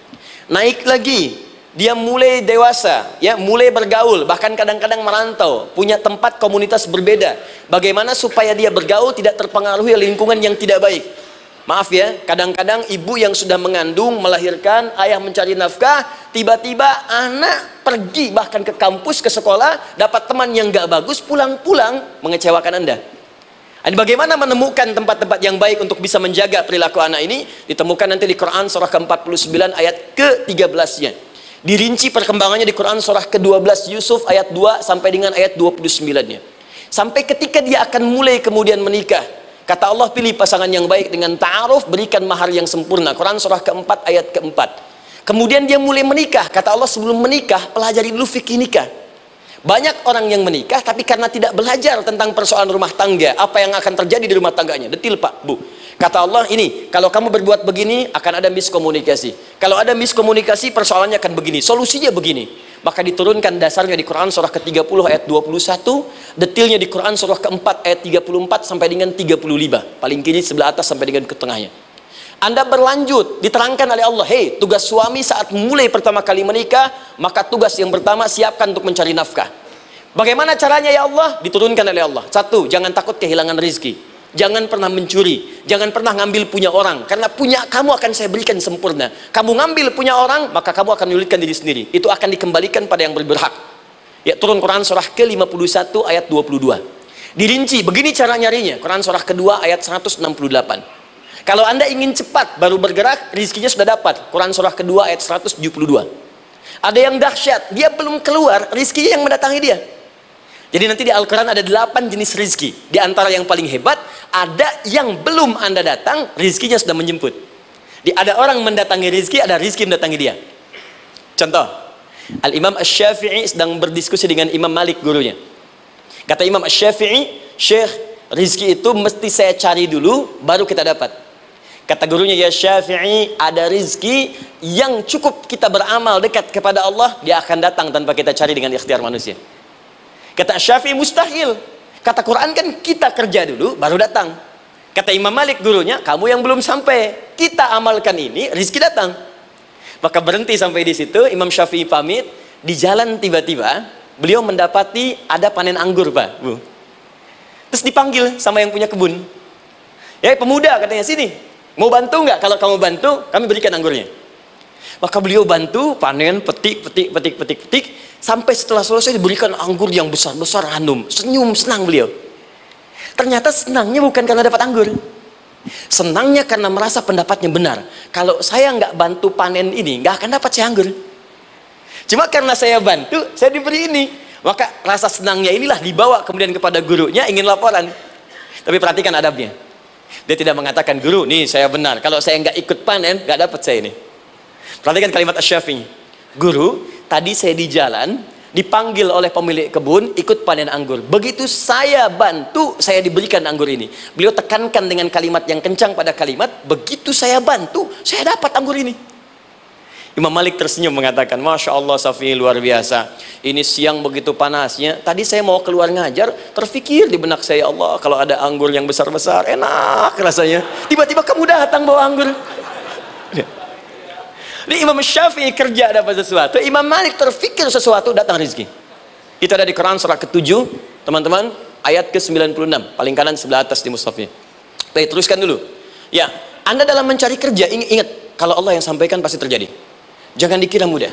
Naik lagi, dia mulai dewasa, ya, mulai bergaul, bahkan kadang-kadang merantau, punya tempat komunitas berbeda. Bagaimana supaya dia bergaul tidak terpengaruhi lingkungan yang tidak baik? Maaf ya, kadang-kadang ibu yang sudah mengandung, melahirkan, ayah mencari nafkah, tiba-tiba anak pergi bahkan ke kampus, ke sekolah, dapat teman yang gak bagus, pulang-pulang mengecewakan Anda. Dan bagaimana menemukan tempat-tempat yang baik untuk bisa menjaga perilaku anak ini? Ditemukan nanti di Quran surah ke-49 ayat ke-13-nya. Dirinci perkembangannya di Quran surah ke-12 Yusuf ayat 2 sampai dengan ayat 29-nya. Sampai ketika dia akan mulai kemudian menikah, kata Allah, pilih pasangan yang baik dengan ta'aruf, berikan mahar yang sempurna. Quran surah ke-4 ayat ke-4. Kemudian dia mulai menikah, kata Allah, sebelum menikah pelajari dulu fikih nikah. Banyak orang yang menikah tapi karena tidak belajar tentang persoalan rumah tangga, apa yang akan terjadi di rumah tangganya. Detil Pak, Bu. Kata Allah, ini kalau kamu berbuat begini akan ada miskomunikasi. Kalau ada miskomunikasi persoalannya akan begini, solusinya begini. Maka diturunkan dasarnya di Quran surah ke-30 ayat 21, detilnya di Quran surah ke-4 ayat 34 sampai dengan 35. Paling kiri sebelah atas sampai dengan ke tengahnya. Anda berlanjut, diterangkan oleh Allah, hei, tugas suami saat mulai pertama kali menikah, maka tugas yang pertama siapkan untuk mencari nafkah. Bagaimana caranya ya Allah? Diturunkan oleh Allah. Satu, jangan takut kehilangan rezeki. Jangan pernah mencuri, jangan pernah ngambil punya orang, karena punya kamu akan saya berikan sempurna. Kamu ngambil punya orang, maka kamu akan menyulitkan diri sendiri. Itu akan dikembalikan pada yang berhak. Ya, turun Quran surah ke-51 ayat 22. Dirinci, begini cara nyarinya. Quran surah kedua ayat 168. Kalau Anda ingin cepat baru bergerak, rizkinya sudah dapat. Quran surah kedua ayat 172. Ada yang dahsyat, dia belum keluar, rizkinya yang mendatangi dia. Jadi nanti di Al-Quran ada 8 jenis rizki. Di antara yang paling hebat, ada yang belum Anda datang, rizkinya sudah menjemput. Ada orang mendatangi rizki, ada rizki mendatangi dia. Contoh, Al-Imam Asy-Syafi'i sedang berdiskusi dengan Imam Malik, gurunya. Kata Imam Asy-Syafi'i, Syekh, rizki itu mesti saya cari dulu, baru kita dapat. Kata gurunya, ya Syafi'i, ada rizki yang cukup kita beramal dekat kepada Allah, dia akan datang tanpa kita cari dengan ikhtiar manusia. Kata Syafi'i, mustahil. Kata Quran kan kita kerja dulu, baru datang. Kata Imam Malik, gurunya, kamu yang belum sampai, kita amalkan ini, rizki datang. Maka berhenti sampai di situ. Imam Syafi'i pamit, di jalan tiba-tiba beliau mendapati ada panen anggur, Pak, Bu. Terus dipanggil sama yang punya kebun. Ya, pemuda, katanya, sini. Mau bantu nggak? Kalau kamu bantu, kami berikan anggurnya. Maka beliau bantu, panen, petik, sampai setelah selesai diberikan anggur yang besar-besar, hanum. Senyum, senang beliau. Ternyata senangnya bukan karena dapat anggur. Senangnya karena merasa pendapatnya benar. Kalau saya nggak bantu panen ini, nggak akan dapat saya anggur. Cuma karena saya bantu, saya diberi ini. Maka rasa senangnya inilah dibawa kemudian kepada gurunya, ingin laporan. Tapi perhatikan adabnya. Dia tidak mengatakan, guru, nih saya benar, kalau saya nggak ikut panen, nggak dapat saya ini. Perhatikan kalimat Asy-Syafi'i. Guru, tadi saya di jalan, dipanggil oleh pemilik kebun, ikut panen anggur. Begitu saya bantu, saya diberikan anggur ini. Beliau tekankan dengan kalimat yang kencang pada kalimat, begitu saya bantu, saya dapat anggur ini. Imam Malik tersenyum mengatakan, Masya Allah Syafi'i, luar biasa. Ini siang begitu panasnya, tadi saya mau keluar ngajar, terfikir di benak saya, Allah, kalau ada anggur yang besar-besar, enak rasanya. Tiba-tiba kamu datang bawa anggur. Ini Imam Syafi'i kerja dapat sesuatu, Imam Malik terfikir sesuatu, datang rezeki. Itu ada di Quran surah ke-7, teman-teman, ayat ke-96, paling kanan sebelah atas di mushafnya. Baik, teruskan dulu. Ya, Anda dalam mencari kerja, ingat, kalau Allah yang sampaikan pasti terjadi. Jangan dikira mudah.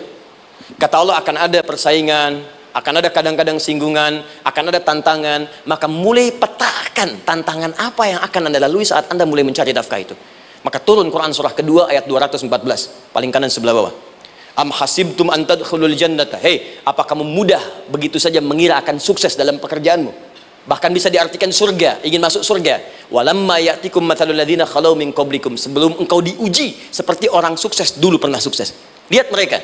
Kata Allah, akan ada persaingan, akan ada kadang-kadang singgungan, akan ada tantangan. Maka mulai petakan tantangan apa yang akan Anda lalui saat Anda mulai mencari nafkah itu. Maka turun Quran surah kedua ayat 214, paling kanan sebelah bawah. Am hasibtum an tadkhulul jannata. Hei, apa kamu mudah begitu saja mengira akan sukses dalam pekerjaanmu? Bahkan bisa diartikan surga, ingin masuk surga. Walamma ya'tikum mathalul ladzina khalau min qablikum. Sebelum engkau diuji seperti orang sukses dulu pernah sukses. Lihat mereka.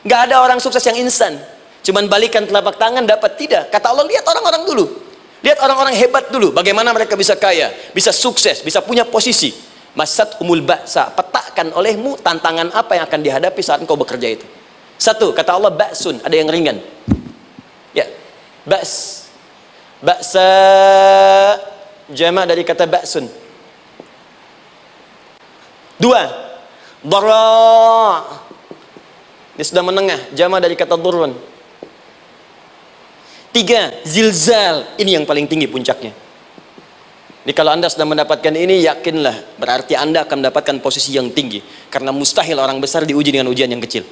Nggak ada orang sukses yang instan. Cuman balikan telapak tangan dapat, tidak. Kata Allah, lihat orang-orang dulu. Lihat orang-orang hebat dulu. Bagaimana mereka bisa kaya, bisa sukses, bisa punya posisi. Masat umul ba'sa, petakan olehmu tantangan apa yang akan dihadapi saat engkau bekerja itu. Satu, kata Allah, ba'sun, ada yang ringan. Ya, ba's. Ba'sa, jama' dari kata ba'sun. Dua, dara. Dia sudah menengah, jama' dari kata durun. Tiga, zilzal. Ini yang paling tinggi puncaknya. Jadi kalau anda sudah mendapatkan ini, yakinlah, berarti anda akan mendapatkan posisi yang tinggi. Karena mustahil orang besar diuji dengan ujian yang kecil.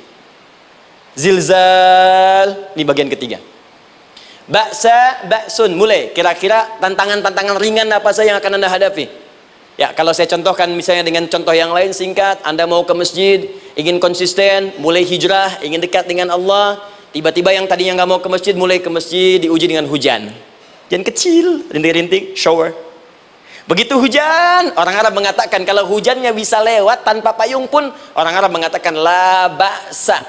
Zilzal, ini bagian ketiga. Ba'sa, ba'sun, mulai. Kira-kira tantangan-tantangan ringan apa saja yang akan anda hadapi? Ya, kalau saya contohkan misalnya dengan contoh yang lain singkat, anda mau ke masjid, ingin konsisten, mulai hijrah, ingin dekat dengan Allah, tiba-tiba yang tadinya nggak mau ke masjid, mulai ke masjid, diuji dengan hujan. Hujan kecil, rintik-rintik, shower. Begitu hujan, orang Arab mengatakan kalau hujannya bisa lewat tanpa payung pun, orang Arab mengatakan la ba'sa.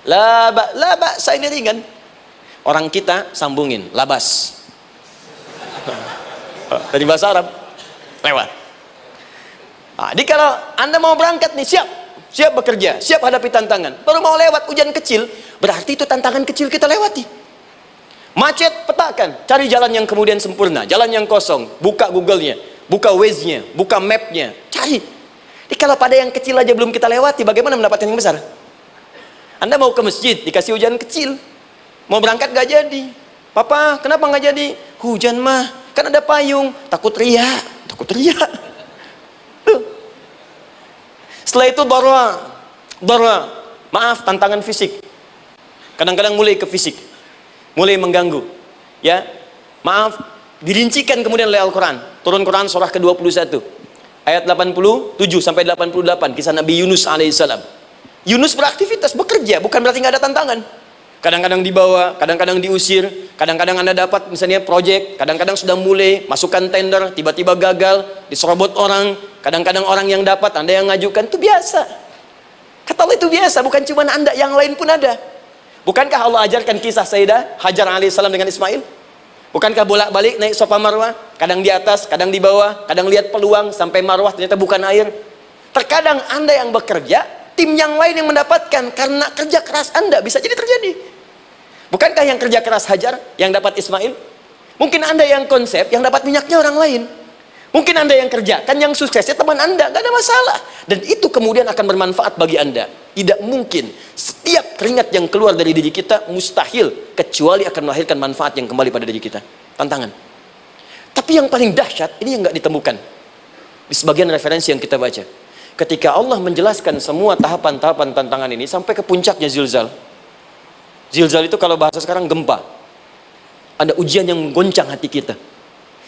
La ba'sa ini ringan. Orang kita sambungin, labas. Dari bahasa Arab lewat. Nah, jadi kalau anda mau berangkat nih, siap bekerja, siap hadapi tantangan, baru mau lewat hujan kecil, berarti itu tantangan kecil kita lewati. Macet, petakan, cari jalan yang kemudian sempurna, jalan yang kosong, buka Google-nya, buka Waze-nya, buka map-nya, cari. Jadi kalau pada yang kecil aja belum kita lewati, bagaimana mendapatkan yang besar? Anda mau ke masjid, dikasih hujan kecil, mau berangkat gak jadi. Papa, kenapa gak jadi? Hujan mah, kan ada payung, takut riak. Setelah itu dara, maaf, tantangan fisik. Kadang-kadang mulai ke fisik, mulai mengganggu. Ya, maaf, dirincikan kemudian oleh Al-Quran. Turun Quran surah ke-21 ayat 87 sampai 88, kisah Nabi Yunus alaihissalam. Yunus beraktivitas, bekerja, bukan berarti nggak ada tantangan. Kadang-kadang dibawa, kadang-kadang diusir, kadang-kadang anda dapat misalnya proyek, kadang-kadang sudah mulai masukkan tender, tiba-tiba gagal, diserobot orang, kadang-kadang orang yang dapat, anda yang ngajukan, itu biasa. Kata Allah itu biasa, bukan cuma anda, yang lain pun ada. Bukankah Allah ajarkan kisah Sayyidah Hajar alaihissalam dengan Ismail? Bukankah bolak-balik naik Safa Marwah, kadang di atas, kadang di bawah, kadang lihat peluang sampai Marwah ternyata bukan air. Terkadang anda yang bekerja, tim yang lain yang mendapatkan karena kerja keras anda, bisa jadi terjadi. Bukankah yang kerja keras Hajar yang dapat Ismail? Mungkin anda yang konsep, yang dapat minyaknya orang lain. Mungkin anda yang kerja, kan yang suksesnya teman anda, gak ada masalah. Dan itu kemudian akan bermanfaat bagi anda. Tidak mungkin setiap keringat yang keluar dari diri kita mustahil, kecuali akan melahirkan manfaat yang kembali pada diri kita. Tantangan. Tapi yang paling dahsyat, ini yang gak ditemukan di sebagian referensi yang kita baca. Ketika Allah menjelaskan semua tahapan-tahapan tantangan ini sampai ke puncaknya zilzal. Zilzal itu kalau bahasa sekarang gempa. Ada ujian yang menggoncang hati kita.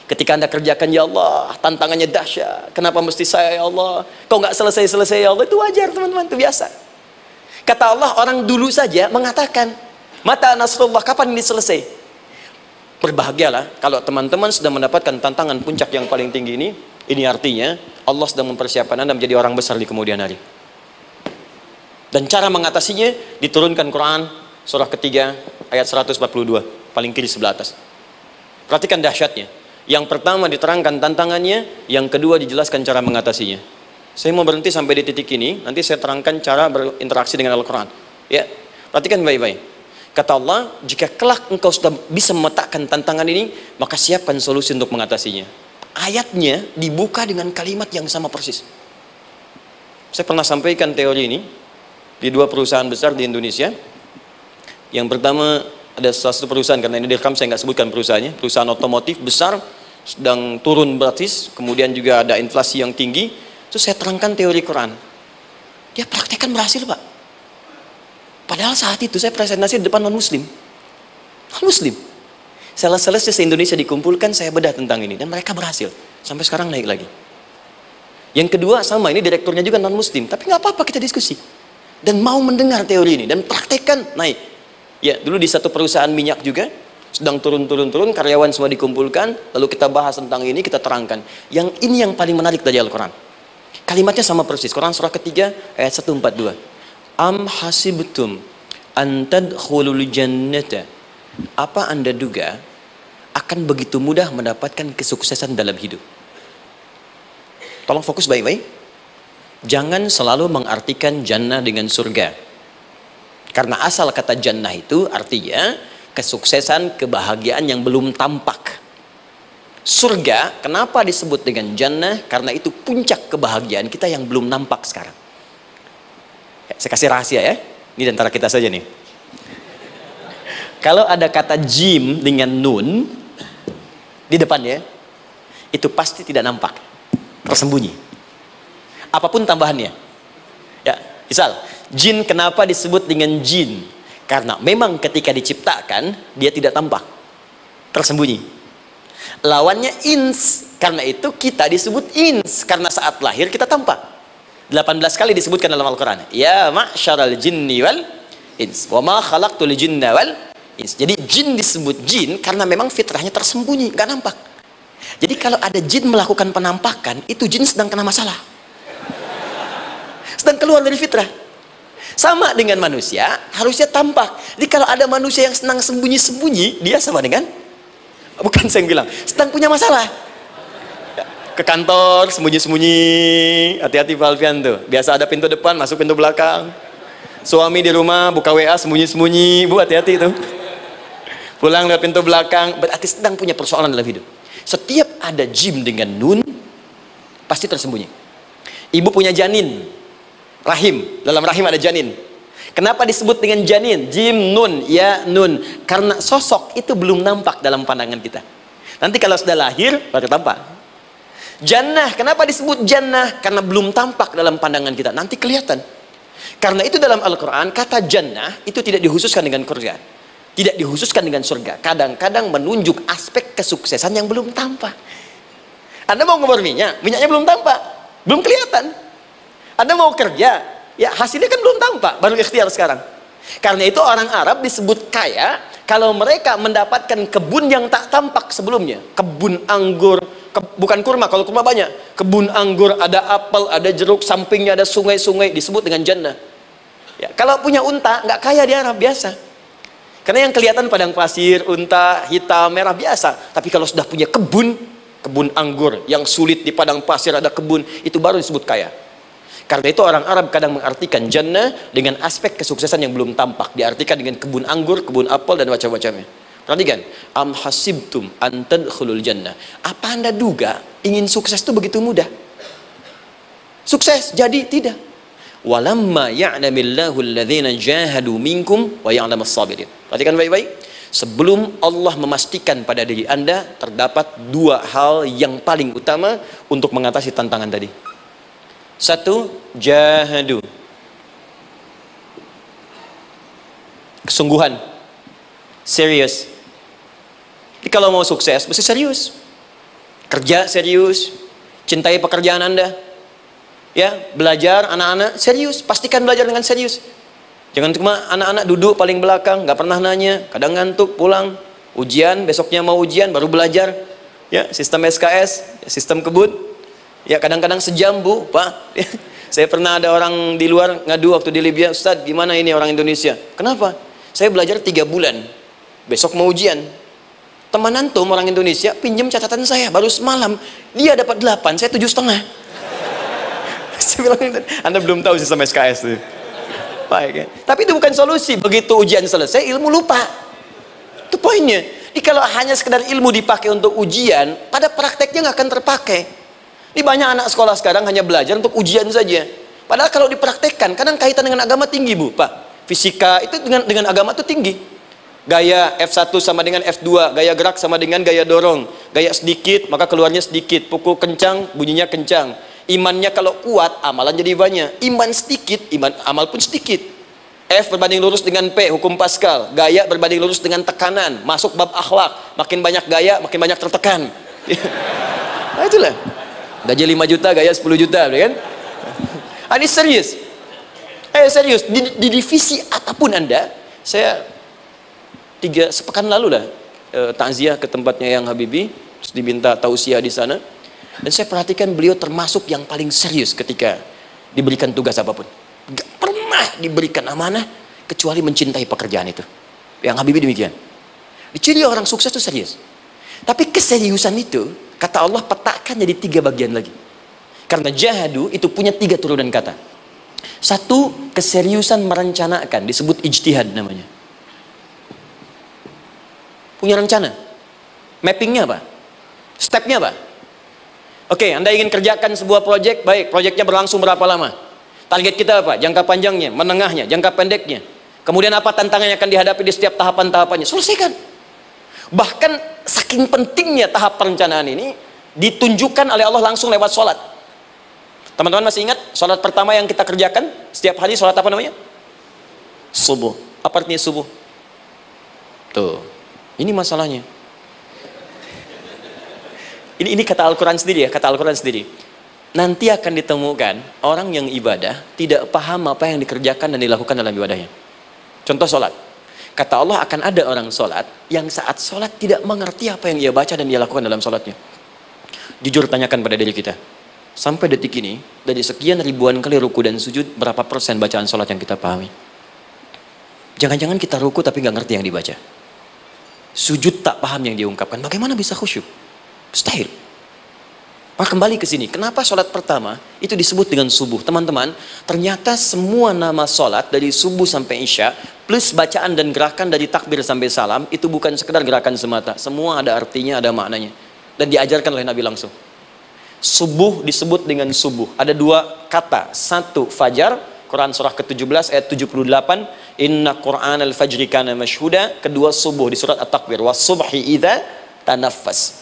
Ketika anda kerjakan, ya Allah, tantangannya dahsyat. Kenapa mesti saya, ya Allah? Kau nggak selesai-selesai, ya Allah. Itu wajar, teman-teman, itu biasa. Kata Allah, orang dulu saja mengatakan, mata nasrullah, kapan ini selesai? Berbahagialah kalau teman-teman sudah mendapatkan tantangan puncak yang paling tinggi ini. Ini artinya Allah sedang mempersiapkan anda menjadi orang besar di kemudian hari. Dan cara mengatasinya diturunkan Quran surah ketiga ayat 142, paling kiri sebelah atas. Perhatikan dahsyatnya. Yang pertama diterangkan tantangannya, yang kedua dijelaskan cara mengatasinya. Saya mau berhenti sampai di titik ini, nanti saya terangkan cara berinteraksi dengan Al-Quran. Ya, perhatikan baik-baik. Kata Allah, jika kelak engkau sudah bisa memetakan tantangan ini, maka siapkan solusi untuk mengatasinya. Ayatnya dibuka dengan kalimat yang sama persis. Saya pernah sampaikan teori ini di dua perusahaan besar di Indonesia. Yang pertama, ada salah satu perusahaan, karena ini direkam saya nggak sebutkan perusahaannya, perusahaan otomotif besar, sedang turun gratis, kemudian juga ada inflasi yang tinggi. Terus saya terangkan teori Quran. Dia praktekkan berhasil, Pak. Padahal saat itu saya presentasi di depan non-muslim. Non-muslim. Sales-sales se-Indonesia dikumpulkan, saya bedah tentang ini. Dan mereka berhasil. Sampai sekarang naik lagi. Yang kedua sama, ini direkturnya juga non-muslim. Tapi nggak apa-apa, kita diskusi. Dan mau mendengar teori ini. Dan praktekkan, naik. Ya, dulu di satu perusahaan minyak juga. Sedang turun-turun, karyawan semua dikumpulkan. Lalu kita bahas tentang ini, kita terangkan. Yang ini yang paling menarik dari Al-Quran. Kalimatnya sama persis. Quran surah ketiga ayat 142. Am hasibtum an tadkhulul jannata. Apa Anda duga akan begitu mudah mendapatkan kesuksesan dalam hidup? Tolong fokus baik-baik. Jangan selalu mengartikan jannah dengan surga. Karena asal kata jannah itu artinya kesuksesan, kebahagiaan yang belum tampak. Surga, kenapa disebut dengan jannah? Karena itu puncak kebahagiaan kita yang belum nampak sekarang. Ya, saya kasih rahasia ya. Ini antara kita saja nih. Kalau ada kata jim dengan nun di depannya, itu pasti tidak nampak, tersembunyi. Apapun tambahannya. Ya, misal, jin kenapa disebut dengan jin? Karena memang ketika diciptakan, dia tidak tampak, tersembunyi. Lawannya ins, karena itu kita disebut ins, karena saat lahir kita tampak. 18 kali disebutkan dalam Al-Quran. Ya ma'syaral jinni wal ins, wa ma khalaqtul jinna wal ins. Jadi jin disebut jin karena memang fitrahnya tersembunyi, nggak nampak. Jadi kalau ada jin melakukan penampakan, itu jin sedang kena masalah, sedang keluar dari fitrah. Sama dengan manusia, harusnya tampak. Jadi kalau ada manusia yang senang sembunyi-sembunyi, dia sama dengan, bukan saya yang bilang, sedang punya masalah. Ke kantor sembunyi-sembunyi, hati-hati Pak Alfian tuh. Biasa ada pintu depan, masuk pintu belakang. Suami di rumah buka WA sembunyi-sembunyi, Bu hati-hati tuh. Pulang lewat pintu belakang, berarti sedang punya persoalan dalam hidup. Setiap ada jim dengan nun, pasti tersembunyi. Ibu punya janin, rahim, dalam rahim ada janin. Kenapa disebut dengan janin? Jim, nun, ya, nun. Karena sosok itu belum nampak dalam pandangan kita. Nanti kalau sudah lahir, baru tampak. Jannah, kenapa disebut jannah? Karena belum tampak dalam pandangan kita. Nanti kelihatan. Karena itu dalam Al-Quran, kata jannah itu tidak dikhususkan dengan surga. Tidak dikhususkan dengan surga. Kadang-kadang menunjuk aspek kesuksesan yang belum tampak. Anda mau ngebor minyak, minyaknya belum tampak. Belum kelihatan. Anda mau kerja, ya hasilnya kan belum tampak, baru ikhtiar sekarang. Karena itu orang Arab disebut kaya kalau mereka mendapatkan kebun yang tak tampak sebelumnya. Kebun anggur, bukan kurma, kalau kurma banyak. Kebun anggur, ada apel, ada jeruk, sampingnya ada sungai-sungai, disebut dengan jannah. Ya, kalau punya unta, nggak kaya di Arab, biasa. Karena yang kelihatan padang pasir, unta, hitam, merah, biasa. Tapi kalau sudah punya kebun, kebun anggur yang sulit di padang pasir ada kebun, itu baru disebut kaya. Karena itu orang Arab kadang mengartikan jannah dengan aspek kesuksesan yang belum tampak. Diartikan dengan kebun anggur, kebun apel, dan macam-macamnya. Perhatikan, am hasibtum an tadkhulul jannah. Apa Anda duga ingin sukses itu begitu mudah? Sukses jadi tidak. Walamma ya'lamillahu alladhina jahadu minkum wa ya'lamas sabirin. Perhatikan baik-baik. Sebelum Allah memastikan pada diri Anda terdapat dua hal yang paling utama untuk mengatasi tantangan tadi. Satu, jahadu, kesungguhan, serius. Jadi kalau mau sukses mesti serius, kerja serius, cintai pekerjaan Anda, ya, belajar anak-anak serius, pastikan belajar dengan serius. Jangan cuma anak-anak duduk paling belakang, nggak pernah nanya, kadang ngantuk, pulang, ujian, besoknya mau ujian baru belajar, ya, sistem SKS, sistem kebut. Ya kadang-kadang sejam, Bu, Pak. Saya pernah ada orang di luar ngadu waktu di Libya, Ustaz, gimana ini orang Indonesia? Kenapa? Saya belajar 3 bulan, besok mau ujian. Teman antum orang Indonesia pinjam catatan saya, baru semalam dia dapat 8, saya 7,5. Saya bilang, Anda belum tahu sistem SKS itu. Baik, ya. Tapi itu bukan solusi. Begitu ujian selesai, ilmu lupa. Itu poinnya. Jadi kalau hanya sekedar ilmu dipakai untuk ujian, pada prakteknya nggak akan terpakai. Ini banyak anak sekolah sekarang hanya belajar untuk ujian saja. Padahal kalau dipraktekkan, kadang kaitan dengan agama tinggi, Bu, Pak. Fisika itu dengan agama itu tinggi. Gaya F1 sama dengan F2, gaya gerak sama dengan gaya dorong. Gaya sedikit, maka keluarnya sedikit. Pukul kencang, bunyinya kencang. Imannya kalau kuat, amalan jadi banyak. Iman sedikit, amal pun sedikit. F berbanding lurus dengan P, hukum Pascal. Gaya berbanding lurus dengan tekanan. Masuk bab akhlak. Makin banyak gaya, makin banyak tertekan. Nah itulah. Gaji 5 juta, gaya 10 juta, kan? Ini serius. Serius. Di divisi apapun Anda, saya 3 sepekan lalu lah takziah ke tempatnya yang Habibie, terus diminta tausiah di sana. Dan saya perhatikan beliau termasuk yang paling serius ketika diberikan tugas apapun. Gak pernah diberikan amanah kecuali mencintai pekerjaan itu. Yang Habibie demikian. Ciri orang sukses itu serius. Tapi keseriusan itu, kata Allah petakan jadi 3 bagian lagi. Karena jahadu itu punya 3 turunan kata. 1, keseriusan merencanakan, disebut ijtihad namanya. Punya rencana. Mappingnya apa? Stepnya apa? Oke, Anda ingin kerjakan sebuah proyek, baik, proyeknya berlangsung berapa lama? Target kita apa? Jangka panjangnya, menengahnya, jangka pendeknya. Kemudian apa tantangan yang akan dihadapi di setiap tahapan-tahapannya? Selesaikan. Bahkan saking pentingnya tahap perencanaan ini ditunjukkan oleh Allah langsung lewat sholat. Teman-teman masih ingat sholat pertama yang kita kerjakan setiap hari, sholat apa namanya? Subuh. Apa artinya subuh? Tuh, ini masalahnya. Ini kata Al-Quran sendiri ya, kata Al-Quran sendiri. Nanti akan ditemukan orang yang ibadah tidak paham apa yang dikerjakan dan dilakukan dalam ibadahnya. Contoh sholat. Kata Allah akan ada orang sholat yang saat sholat tidak mengerti apa yang ia baca dan ia lakukan dalam sholatnya. Jujur tanyakan pada diri kita. Sampai detik ini, dari sekian ribuan kali ruku dan sujud, berapa persen bacaan sholat yang kita pahami? Jangan-jangan kita ruku tapi nggak ngerti yang dibaca. Sujud tak paham yang diungkapkan. Bagaimana bisa khusyuk? Mustahil. Maka kembali ke sini. Kenapa sholat pertama itu disebut dengan subuh? Teman-teman, ternyata semua nama sholat dari subuh sampai isya, plus bacaan dan gerakan dari takbir sampai salam, itu bukan sekedar gerakan semata. Semua ada artinya, ada maknanya. Dan diajarkan oleh Nabi langsung. Subuh disebut dengan subuh. Ada 2 kata. 1, fajar. Quran surah ke-17 ayat 78. Inna Qur'an al-fajri kana mashhuda. Kedua, subuh di surat At-Takwir. Was subhi idza tanaffas.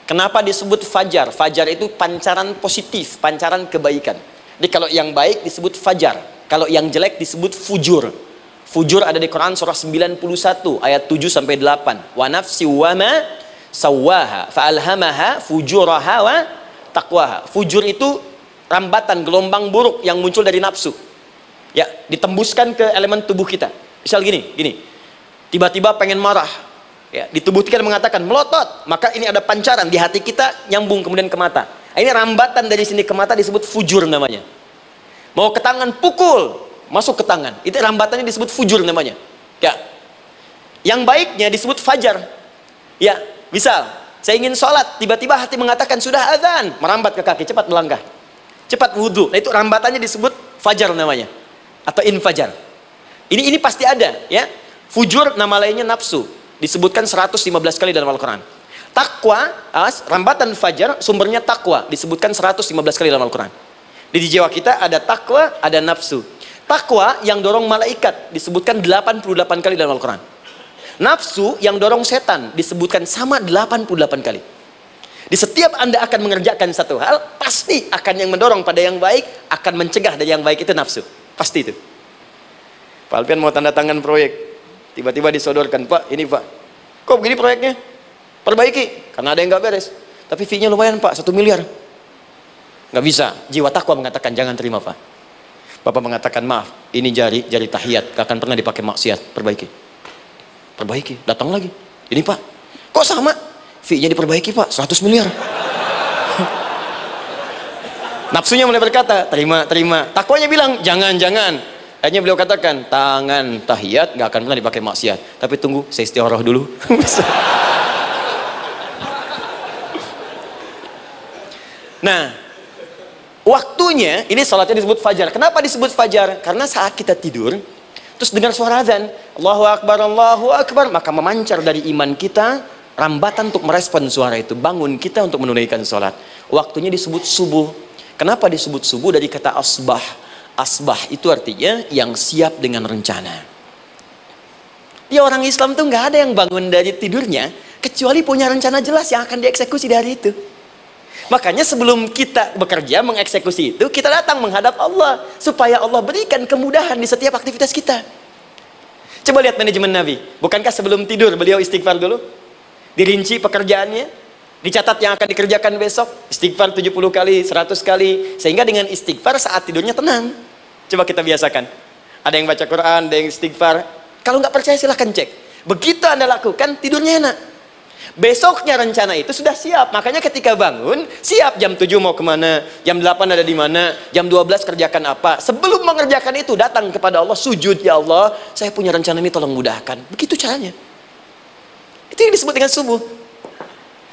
Kenapa disebut fajar? Fajar itu pancaran positif, pancaran kebaikan. Jadi kalau yang baik disebut fajar, kalau yang jelek disebut fujur. Fujur ada di Quran surah 91 ayat 7 sampai 8. Wa nafsi wa ma sawwaha fa alhamaha fujuraha wa taqwaha. Fujur itu rambatan, gelombang buruk yang muncul dari nafsu. Ya, ditembuskan ke elemen tubuh kita. Misal gini. Tiba-tiba pengen marah. Ya, di tubuh kita mengatakan melotot, maka ini ada pancaran di hati kita nyambung kemudian ke mata. Ini rambatan dari sini ke mata disebut fujur namanya. Mau ke tangan pukul, masuk ke tangan. Itu rambatannya disebut fujur namanya. Ya. Yang baiknya disebut fajar. Ya, misal saya ingin sholat, tiba-tiba hati mengatakan sudah azan, merambat ke kaki, cepat melangkah, cepat wudhu. Nah, itu rambatannya disebut fajar namanya, atau infajar. Ini pasti ada, ya. Fujur nama lainnya nafsu. Disebutkan 115 kali dalam Al-Quran. Takwa, rambatan fajar, sumbernya takwa. Disebutkan 115 kali dalam Al-Quran. Di jiwa kita ada takwa, ada nafsu. Takwa yang dorong malaikat, disebutkan 88 kali dalam Al-Quran. Nafsu yang dorong setan, disebutkan sama 88 kali. Di setiap Anda akan mengerjakan satu hal, pasti akan yang mendorong pada yang baik, akan mencegah dari yang baik itu nafsu. Pasti itu. Pak Alpian mau tanda tangan proyek. Tiba-tiba disodorkan, Pak, ini Pak, kok begini proyeknya? Perbaiki, karena ada yang nggak beres. Tapi fee-nya lumayan Pak, 1 miliar. Nggak bisa, jiwa takwa mengatakan jangan terima Pak. Bapak mengatakan maaf, ini jari tahiyat, gak akan pernah dipakai maksiat, perbaiki, datang lagi. Ini Pak, kok sama? Fee-nya diperbaiki Pak, 100 miliar. Nafsunya mulai berkata, terima. Takwanya bilang, jangan. Akhirnya beliau katakan, tangan tahiyat nggak akan pernah dipakai maksiat. Tapi tunggu, saya istiqoroh dulu. Nah, waktunya, ini salatnya disebut fajar. Kenapa disebut fajar? Karena saat kita tidur, terus dengar suara azan, Allahu Akbar, maka memancar dari iman kita, rambatan untuk merespon suara itu. Bangun kita untuk menunaikan salat. Waktunya disebut subuh. Kenapa disebut subuh? Dari kata asbah. Asbah itu artinya yang siap dengan rencana. Ya, orang Islam tuh nggak ada yang bangun dari tidurnya kecuali punya rencana jelas yang akan dieksekusi dari itu. Makanya sebelum kita bekerja mengeksekusi itu, kita datang menghadap Allah supaya Allah berikan kemudahan di setiap aktivitas kita. Coba lihat manajemen Nabi. Bukankah sebelum tidur beliau istighfar dulu? Dirinci pekerjaannya, dicatat yang akan dikerjakan besok, istighfar 70 kali, 100 kali, sehingga dengan istighfar saat tidurnya tenang. Coba kita biasakan. Ada yang baca Quran, ada yang istighfar. Kalau nggak percaya silahkan cek. Begitu Anda lakukan, tidurnya enak. Besoknya rencana itu sudah siap. Makanya ketika bangun, siap jam 7 mau kemana, jam 8 ada di mana, jam 12 kerjakan apa. Sebelum mengerjakan itu, datang kepada Allah, sujud, ya Allah, saya punya rencana ini, tolong mudahkan. Begitu caranya. Itu yang disebut dengan subuh.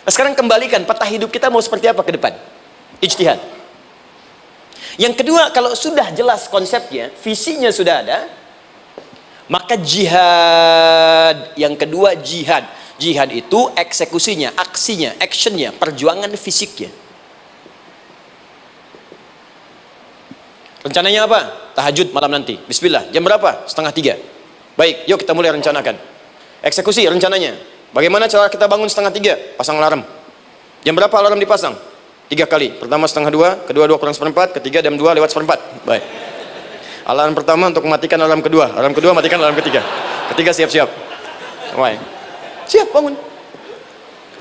Nah, sekarang kembalikan, peta hidup kita mau seperti apa ke depan? Ijtihad. Yang kedua, kalau sudah jelas konsepnya, visinya sudah ada, maka jihad. Yang kedua, jihad. Jihad itu eksekusinya, aksinya, actionnya, perjuangan fisiknya. Rencananya apa? Tahajud malam nanti. Bismillah. Jam berapa? 2:30. Baik, yuk kita mulai rencanakan. Eksekusi rencananya. Bagaimana cara kita bangun 2:30? Pasang alarm. Jam berapa alarm dipasang? 3 kali. Pertama 1:30, kedua 2 kurang 1/4, ketiga jam 2 lewat 1/4. Baik. Alarm pertama untuk mematikan alarm kedua. Alarm kedua matikan alarm ketiga. Ketiga siap-siap. Baik. Siap bangun.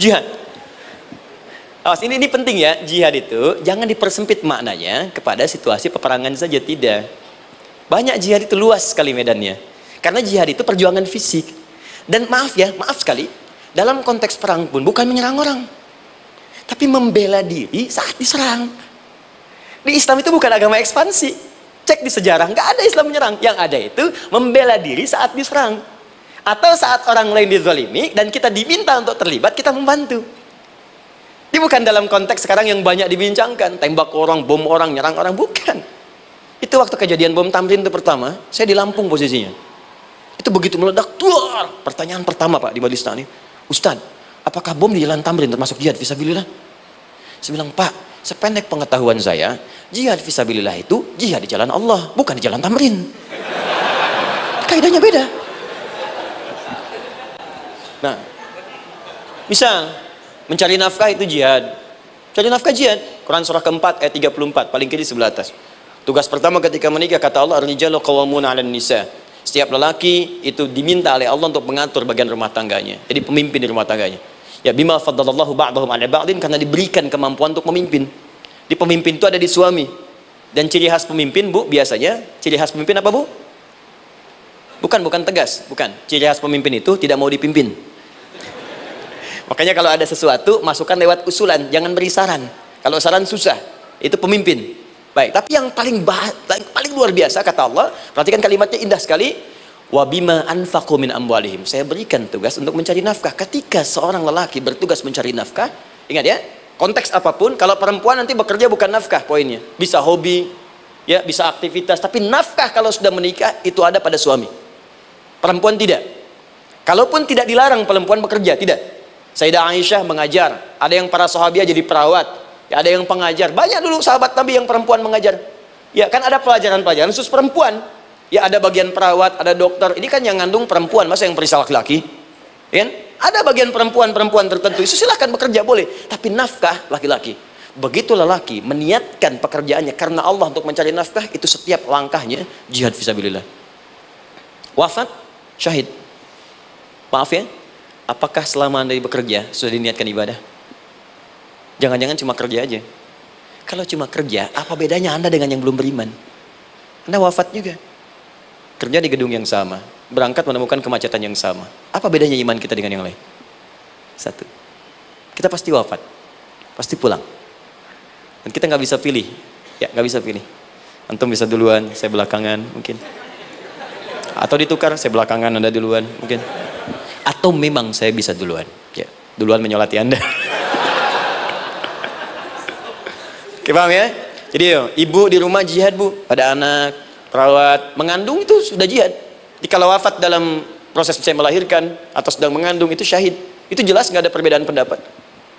Jihad. Awas, ini penting ya. Jihad itu jangan dipersempit maknanya kepada situasi peperangan saja, tidak. Banyak jihad itu luas sekali medannya. Karena jihad itu perjuangan fisik. Dan maaf ya, maaf sekali, dalam konteks perang pun bukan menyerang orang, tapi membela diri saat diserang. Di Islam itu bukan agama ekspansi. Cek di sejarah, nggak ada Islam menyerang. Yang ada itu membela diri saat diserang. Atau saat orang lain dizalimi dan kita diminta untuk terlibat, kita membantu. Ini bukan dalam konteks sekarang yang banyak dibincangkan, tembak orang, bom orang, nyerang orang, bukan. Itu waktu kejadian bom Tamrin itu pertama, saya di Lampung posisinya. Itu begitu meledak, tuar. Pertanyaan pertama Pak di Majelis Taklim, Ustaz, apakah bom di Jalan Tamrin termasuk jihad fisabilillah? Saya bilang, Pak, sependek pengetahuan saya, jihad fisabilillah itu jihad di jalan Allah, bukan di Jalan Tamrin. Kaidahnya beda. Nah, misal mencari nafkah itu jihad. Cari nafkah jihad. Quran surah keempat ayat 34, paling kiri sebelah atas. Tugas pertama ketika menikah, kata Allah, ar-rijalu qawwamuna 'alan nisa. Setiap lelaki itu diminta oleh Allah untuk mengatur bagian rumah tangganya. Jadi pemimpin di rumah tangganya. Ya bima faddalallahu ba'dahum 'ala ba'din, karena diberikan kemampuan untuk memimpin. Di pemimpin itu ada di suami. Dan ciri khas pemimpin, Bu, biasanya ciri khas pemimpin apa, Bu? Bukan tegas, bukan. Ciri khas pemimpin itu tidak mau dipimpin. Makanya kalau ada sesuatu, masukkan lewat usulan, jangan beri saran. Kalau saran susah, itu pemimpin. Baik, tapi yang paling luar biasa kata Allah, perhatikan kalimatnya indah sekali. Wa bima anfaqu min amwalihim. Saya berikan tugas untuk mencari nafkah. Ketika seorang lelaki bertugas mencari nafkah, ingat ya, konteks apapun, kalau perempuan nanti bekerja bukan nafkah poinnya. Bisa hobi, ya, bisa aktivitas, tapi nafkah kalau sudah menikah itu ada pada suami. Perempuan tidak. Kalaupun tidak dilarang perempuan bekerja, tidak. Sayyidah Aisyah mengajar, ada yang para sahabiah jadi perawat, ya, ada yang pengajar. Banyak dulu sahabat Nabi yang perempuan mengajar. Ya kan ada pelajaran-pelajaran khusus perempuan. Ya ada bagian perawat, ada dokter. Ini kan yang ngandung perempuan, masa yang perisa laki-laki? Ya, ada bagian perempuan tertentu. Itu silahkan bekerja boleh, tapi nafkah laki-laki. Begitu lelaki meniatkan pekerjaannya karena Allah untuk mencari nafkah, itu setiap langkahnya jihad fisabilillah. Wafat, syahid. Maaf ya, apakah selama Anda bekerja sudah diniatkan ibadah? Jangan-jangan cuma kerja aja. Kalau cuma kerja, apa bedanya Anda dengan yang belum beriman? Anda wafat juga. Kerja di gedung yang sama, berangkat menemukan kemacetan yang sama. Apa bedanya iman kita dengan yang lain? Satu, kita pasti wafat, pasti pulang. Dan kita nggak bisa pilih, ya nggak bisa pilih. Antum bisa duluan, saya belakangan mungkin. Atau ditukar, saya belakangan, Anda duluan mungkin. Atau memang saya bisa duluan, ya, duluan menyolati Anda. Oke, paham ya? Jadi ibu di rumah jihad, Bu, pada anak, perawat, mengandung itu sudah jihad. Jadi kalau wafat dalam proses saya melahirkan atau sedang mengandung itu syahid. Itu jelas nggak ada perbedaan pendapat.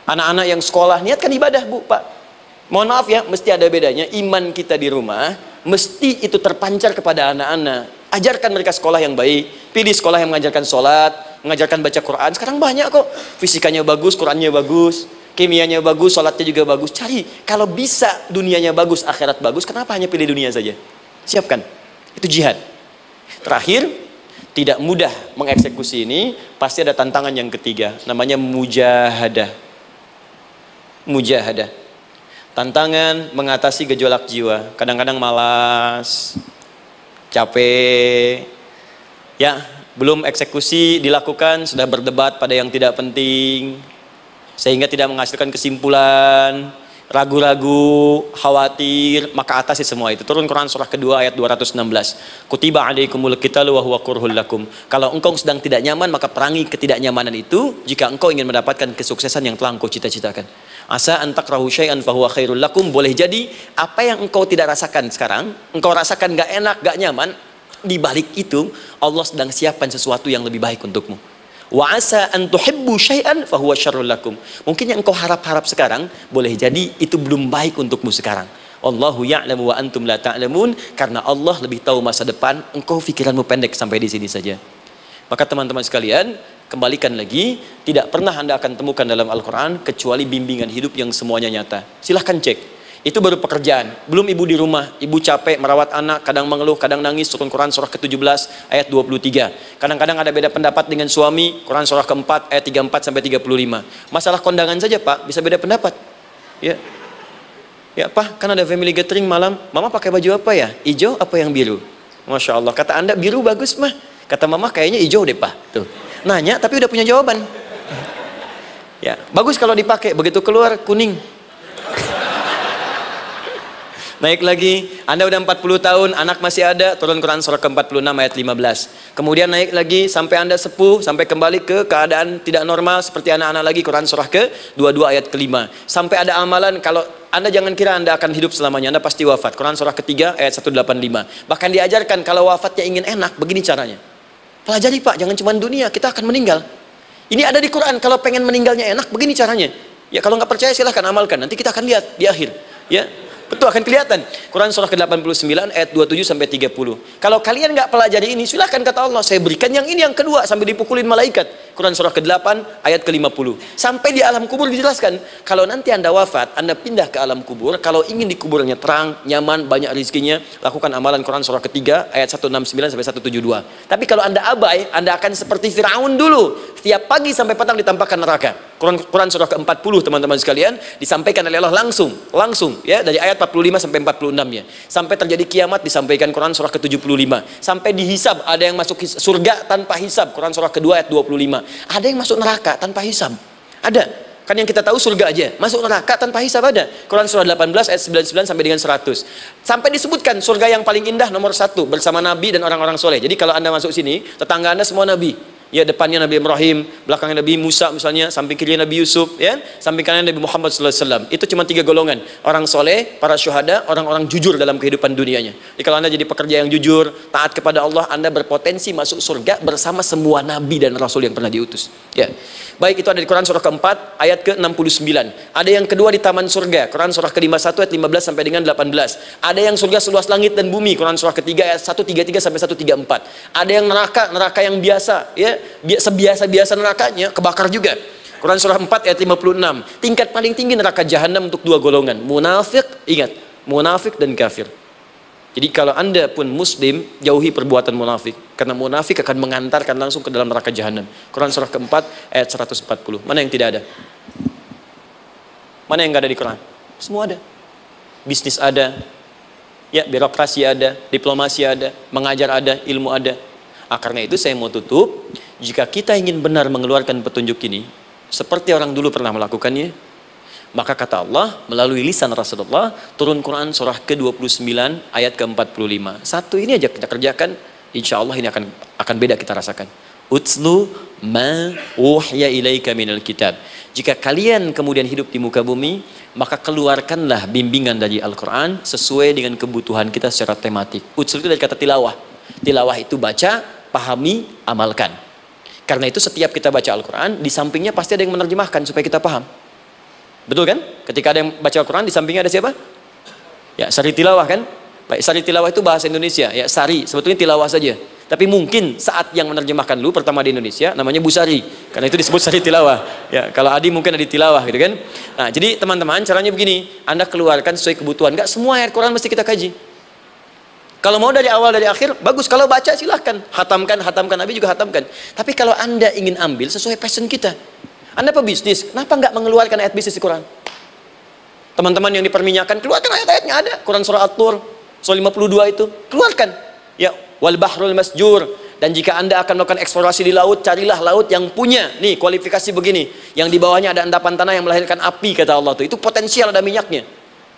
Anak-anak yang sekolah niatkan ibadah, Bu, Pak. Mohon maaf ya, mesti ada bedanya. Iman kita di rumah mesti itu terpancar kepada anak-anak. Ajarkan mereka sekolah yang baik. Pilih sekolah yang mengajarkan sholat, mengajarkan baca Quran. Sekarang banyak kok. Fisikanya bagus, Qurannya bagus, kimianya bagus, sholatnya juga bagus. Cari. Kalau bisa dunianya bagus, akhirat bagus, kenapa hanya pilih dunia saja? Siapkan. Itu jihad. Terakhir, tidak mudah mengeksekusi ini. Pasti ada tantangan yang ketiga. Namanya mujahadah. Mujahadah. Tantangan mengatasi gejolak jiwa. Kadang-kadang malas, capek, ya Belum eksekusi dilakukan, sudah berdebat pada yang tidak penting, sehingga tidak menghasilkan kesimpulan, ragu-ragu, khawatir, maka atasi semua itu. Turun Quran surah kedua ayat 216. Kutiba alaikumul qitalu wa huwa kurhul lakum. Kalau engkau sedang tidak nyaman, maka perangi ketidaknyamanan itu jika engkau ingin mendapatkan kesuksesan yang telah engkau cita-citakan. Asa an takrahu syai'an fa huwa khairul lakum. Boleh jadi apa yang engkau tidak rasakan sekarang, engkau rasakan gak enak, gak nyaman, di balik itu Allah sedang siapkan sesuatu yang lebih baik untukmu. Wa asa an tuhibbu syai'an fa huwa syarrul lakum. Mungkin yang engkau harap-harap sekarang boleh jadi itu belum baik untukmu sekarang. Allahu ya'lamu wa antum la ta'lamun. Karena Allah lebih tahu masa depan, engkau pikiranmu pendek sampai di sini saja. Maka teman-teman sekalian, kembalikan lagi, tidak pernah Anda akan temukan dalam Al-Quran kecuali bimbingan hidup yang semuanya nyata. Silahkan cek. Itu baru pekerjaan. Belum ibu di rumah, ibu capek merawat anak, kadang mengeluh, kadang nangis. Turun Quran surah ke-17 ayat 23. Kadang-kadang ada beda pendapat dengan suami. Quran surah ke-4 ayat 34 sampai 35. Masalah kondangan saja Pak, bisa beda pendapat. Ya. Ya Pak, kan ada family gathering malam. Mama pakai baju apa ya? Hijau apa yang biru? Masya Allah. Kata Anda biru bagus mah. Kata Mama kayaknya hijau deh Pak. Tuh. Nanya tapi udah punya jawaban. Ya, bagus kalau dipakai. Begitu keluar kuning. Naik lagi, Anda udah 40 tahun, anak masih ada, turun Quran surah ke-46 ayat 15. Kemudian naik lagi sampai Anda sepuh, sampai kembali ke keadaan tidak normal seperti anak-anak lagi, Quran surah ke-22 ayat ke-5. Sampai ada amalan, kalau Anda jangan kira Anda akan hidup selamanya, Anda pasti wafat. Quran surah ke-3 ayat 185. Bahkan diajarkan kalau wafatnya ingin enak, begini caranya. Pelajari Pak, jangan cuma dunia, kita akan meninggal. Ini ada di Quran, kalau pengen meninggalnya enak, begini caranya. Ya kalau nggak percaya silahkan amalkan, nanti kita akan lihat di akhir. Ya. Betul, akan kelihatan. Quran surah ke-89 ayat 27 sampai 30. Kalau kalian nggak pelajari ini, silahkan kata Allah, saya berikan yang ini yang kedua sampai dipukulin malaikat. Quran surah ke-8 ayat ke-50. Sampai di alam kubur dijelaskan, kalau nanti Anda wafat, Anda pindah ke alam kubur, kalau ingin di kuburnya terang, nyaman, banyak rezekinya, lakukan amalan Quran surah ke-3 ayat 169 sampai 172. Tapi kalau Anda abai, Anda akan seperti Firaun dulu. Setiap pagi sampai petang ditampakkan neraka. Quran surah ke-40 teman-teman sekalian disampaikan oleh Allah langsung ya, dari ayat 45 sampai 46 ya. Sampai terjadi kiamat disampaikan Quran surah ke-75. Sampai dihisab, ada yang masuk surga tanpa hisab, Quran surah kedua ayat 25. Ada yang masuk neraka tanpa hisab. Ada. Kan yang kita tahu surga aja, masuk neraka tanpa hisab ada. Quran surah 18 ayat 99 sampai dengan 100. Sampai disebutkan surga yang paling indah nomor 1 bersama Nabi dan orang-orang soleh. Jadi kalau Anda masuk sini, tetangga Anda semua Nabi. Ya, depannya Nabi Ibrahim, belakangnya Nabi Musa misalnya, samping kirinya Nabi Yusuf, ya, samping kanan Nabi Muhammad SAW. Itu cuma 3 golongan, orang soleh, para syuhada, orang-orang jujur dalam kehidupan dunianya. Jadi kalau Anda jadi pekerja yang jujur, taat kepada Allah, Anda berpotensi masuk surga bersama semua Nabi dan Rasul yang pernah diutus. Ya, baik, itu ada di Quran surah ke-4 ayat ke-69. Ada yang kedua di taman surga, Quran surah ke-51 ayat 15 sampai dengan 18. Ada yang surga seluas langit dan bumi, Quran surah ketiga ayat 133 sampai 134. Ada yang neraka yang biasa, ya, sebiasa-biasa nerakanya kebakar juga. Quran surah 4 ayat 56. Tingkat paling tinggi neraka jahanam untuk 2 golongan, munafik, ingat, munafik dan kafir. Jadi kalau Anda pun muslim, jauhi perbuatan munafik, karena munafik akan mengantarkan langsung ke dalam neraka jahanam. Quran surah ke-4 ayat 140. Mana yang tidak ada? Mana yang enggak ada di Quran? Semua ada. Bisnis ada, ya, birokrasi ada, diplomasi ada, mengajar ada, ilmu ada. Karena itu saya mau tutup, jika kita ingin benar mengeluarkan petunjuk ini seperti orang dulu pernah melakukannya, maka kata Allah melalui lisan Rasulullah, turun Quran surah ke-29 ayat ke-45. Satu ini aja kita kerjakan, insya Allah ini akan beda kita rasakan. Utslu ma uhya ilaika minal kitab. Jika kalian kemudian hidup di muka bumi, maka keluarkanlah bimbingan dari Al-Quran sesuai dengan kebutuhan kita secara tematik. Utslu itu dari kata tilawah. Tilawah itu baca, pahami, amalkan. Karena itu setiap kita baca Al-Quran, di sampingnya pasti ada yang menerjemahkan supaya kita paham. Betul kan? Ketika ada yang baca Al-Quran, di sampingnya ada siapa? Ya, sari tilawah kan? Baik, sari tilawah itu bahasa Indonesia. Ya, sari, sebetulnya tilawah saja. Tapi mungkin saat yang menerjemahkan dulu pertama di Indonesia, namanya Bu Sari. Karena itu disebut sari tilawah. Ya, kalau Adi mungkin ada tilawah gitu kan? Nah, jadi teman-teman, caranya begini. Anda keluarkan sesuai kebutuhan. Enggak semua ayat Quran mesti kita kaji. Kalau mau dari awal dari akhir, bagus. Kalau baca silahkan, hatamkan, Nabi juga hatamkan. Tapi kalau Anda ingin ambil sesuai passion kita, Anda pebisnis, kenapa nggak mengeluarkan ayat bisnis di Quran? Teman-teman yang diperminyakan, keluarkan ayat-ayatnya ada. Quran surah At-Tur, surah 52 itu, keluarkan. Ya, wal bahrul masjur, Dan jika Anda akan melakukan eksplorasi di laut, carilah laut yang punya nih kualifikasi begini, yang di bawahnya ada endapan tanah yang melahirkan api, kata Allah tuh. Itu potensial ada minyaknya.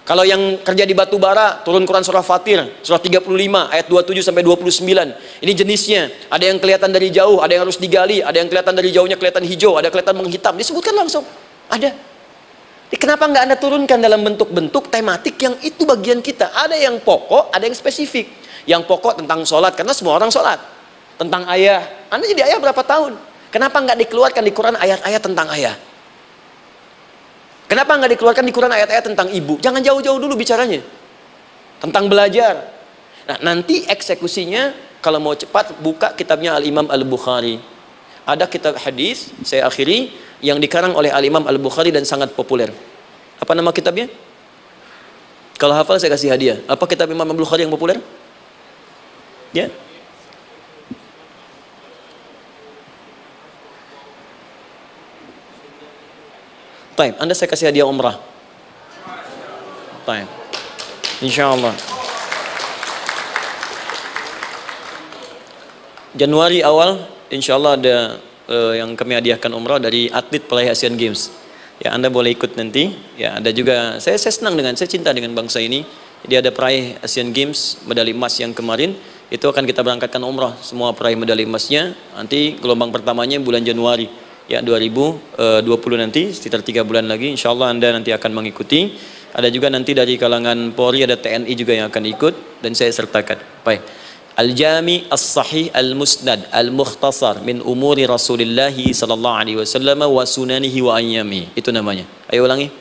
Kalau yang kerja di batu bara, turun Quran surah Fatir, surah 35 ayat 27 sampai 29. Ini jenisnya. Ada yang kelihatan dari jauh, ada yang harus digali, ada yang kelihatan dari jauhnya kelihatan hijau, ada kelihatan menghitam. Disebutkan langsung. Ada. Jadi kenapa nggak Anda turunkan dalam bentuk-bentuk tematik yang itu bagian kita? Ada yang pokok, ada yang spesifik. Yang pokok tentang sholat, karena semua orang sholat. Tentang ayah, Anda jadi ayah berapa tahun? Kenapa nggak dikeluarkan di Quran ayat-ayat tentang ayah? Kenapa nggak dikeluarkan di Quran ayat-ayat tentang ibu? Jangan jauh-jauh dulu bicaranya. Tentang belajar. Nah, nanti eksekusinya, kalau mau cepat, buka kitabnya Al-Imam Al-Bukhari. Ada kitab hadis, saya akhiri, yang dikarang oleh Al-Imam Al-Bukhari dan sangat populer. Apa nama kitabnya? Kalau hafal saya kasih hadiah. Apa kitab Imam Al-Bukhari yang populer? Ya. Taib, Anda saya kasih hadiah umrah. Taib. Insyaallah. Januari awal, insyaallah ada yang kami hadiahkan umrah dari atlet peraih Asian Games. Ya, Anda boleh ikut nanti. Ya, ada juga, saya senang saya cinta dengan bangsa ini. Jadi ada peraih Asian Games, medali emas yang kemarin, itu akan kita berangkatkan umrah. Semua peraih medali emasnya, nanti gelombang pertamanya bulan Januari. Ya, 2020 nanti, sekitar 3 bulan lagi, insya Allah Anda nanti akan mengikuti. Ada juga nanti dari kalangan Polri, ada TNI juga yang akan ikut, dan saya sertakan. Baik. Al-Jami As-Sahih Al-Musnad Al-Mukhtasar min umuri Rasulillahi sallallahu alaihi wasallam wa sunanihi wa ayyami. Itu namanya. Ayo ulangi.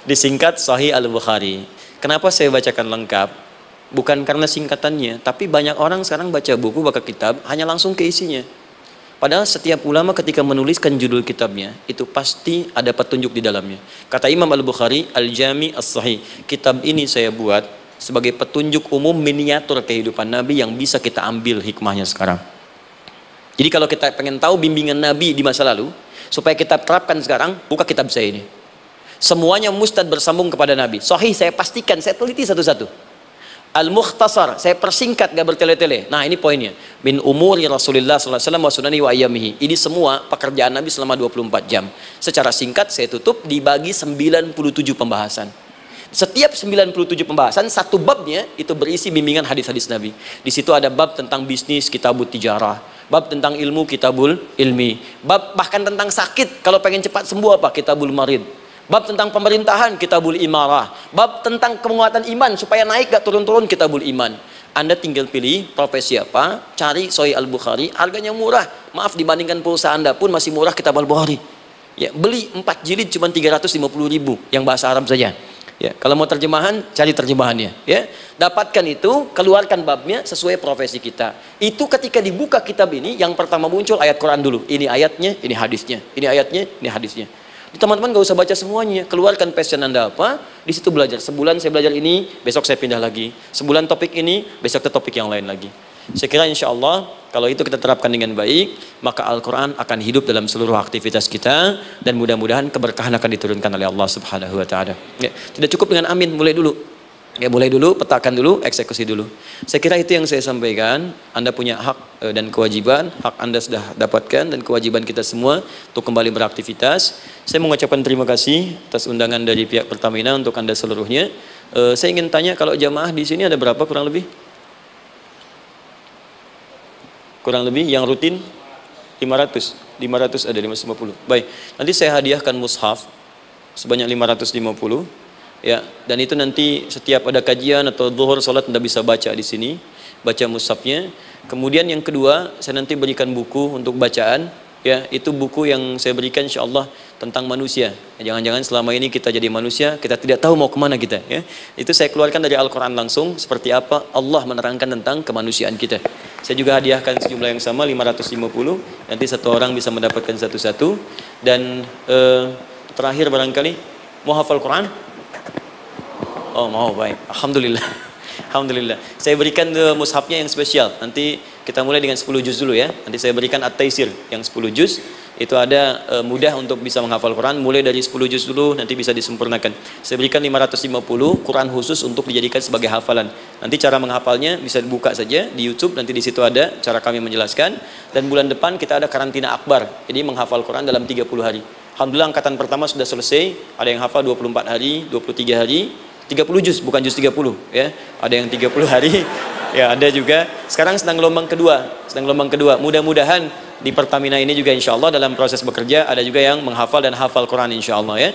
Disingkat Sahih Al-Bukhari. Kenapa saya bacakan lengkap? Bukan karena singkatannya, tapi banyak orang sekarang baca buku, baca kitab, hanya langsung ke isinya. Padahal setiap ulama ketika menuliskan judul kitabnya, itu pasti ada petunjuk di dalamnya. Kata Imam Al-Bukhari, Al-Jami As-Sahih, kitab ini saya buat sebagai petunjuk umum miniatur kehidupan Nabi yang bisa kita ambil hikmahnya sekarang. Jadi kalau kita pengen tahu bimbingan Nabi di masa lalu, supaya kita terapkan sekarang, buka kitab saya ini. Semuanya mustad bersambung kepada Nabi. Sahih saya pastikan, saya teliti satu-satu. Al-Mukhtasar, saya persingkat, gak bertele-tele. Nah, ini poinnya. Min umuri Rasulullah SAW wa sunani wa ayyamihi. Ini semua pekerjaan Nabi selama 24 jam. Secara singkat saya tutup dibagi 97 pembahasan. Setiap 97 pembahasan, satu babnya itu berisi bimbingan hadis-hadis Nabi. Di situ ada bab tentang bisnis, kitabut tijarah. Bab tentang ilmu, kitabul ilmi. Bab bahkan tentang sakit, kalau pengen cepat sembuh apa? Kitabul marid. Bab tentang pemerintahan, kitabul imarah. Bab tentang penguatan iman, supaya naik gak turun-turun, kitabul iman. Anda tinggal pilih profesi apa, cari Sahih Al-Bukhari, harganya murah. Maaf, dibandingkan pulsa Anda pun masih murah kitab Al-Bukhari. Ya, beli 4 jilid cuma 350.000 yang bahasa Arab saja. Ya, kalau mau terjemahan, cari terjemahannya. Ya, dapatkan itu, keluarkan babnya sesuai profesi kita. Itu ketika dibuka kitab ini, yang pertama muncul ayat Quran dulu. Ini ayatnya, ini hadisnya. Ini ayatnya, ini hadisnya. Teman-teman gak usah baca semuanya, keluarkan passion Anda apa, di situ belajar. Sebulan saya belajar ini, besok saya pindah lagi. Sebulan topik ini, besok ke topik yang lain lagi. Saya kira insya Allah kalau itu kita terapkan dengan baik, maka Al-Quran akan hidup dalam seluruh aktivitas kita, dan mudah-mudahan keberkahan akan diturunkan oleh Allah Subhanahu Wa Taala. Ya, tidak cukup dengan amin, mulai dulu. Ya, mulai dulu, petakan dulu, eksekusi dulu. Saya kira itu yang saya sampaikan. Anda punya hak dan kewajiban. Hak Anda sudah dapatkan, dan kewajiban kita semua untuk kembali beraktivitas. Saya mengucapkan terima kasih atas undangan dari pihak Pertamina untuk Anda seluruhnya. Saya ingin tanya, kalau jamaah di sini ada berapa kurang lebih? Kurang lebih yang rutin 500 ada 550. Baik, nanti saya hadiahkan mushaf sebanyak 550. Ya, dan itu nanti setiap ada kajian atau zuhur salat Anda bisa baca di sini, baca mushafnya. Kemudian yang kedua, saya nanti berikan buku untuk bacaan. Ya, itu buku yang saya berikan insyaallah tentang manusia. Jangan-jangan selama ini kita jadi manusia, kita tidak tahu mau kemana kita. Ya, itu saya keluarkan dari Al-Quran langsung, seperti apa Allah menerangkan tentang kemanusiaan kita. Saya juga hadiahkan sejumlah yang sama 550. Nanti satu orang bisa mendapatkan satu-satu. Dan terakhir barangkali mau hafal Quran? Oh mau, baik, Alhamdulillah. Alhamdulillah. Saya berikan mushafnya yang spesial. Nanti kita mulai dengan 10 juz dulu ya. Nanti saya berikan At-Taisir yang 10 juz. itu ada mudah untuk bisa menghafal Quran, mulai dari 10 juz dulu, nanti bisa disempurnakan. Saya berikan 550 Quran khusus untuk dijadikan sebagai hafalan. Nanti cara menghafalnya bisa dibuka saja di YouTube, nanti di situ ada cara kami menjelaskan. Dan bulan depan kita ada karantina akbar, jadi menghafal Quran dalam 30 hari. Alhamdulillah angkatan pertama sudah selesai, ada yang hafal 24 hari, 23 hari, 30 juz, bukan juz 30 ya. Ada yang 30 hari. Ya, ada juga. Sekarang sedang gelombang kedua. Mudah-mudahan di Pertamina ini juga insya Allah dalam proses bekerja ada juga yang menghafal dan hafal Quran insya Allah ya.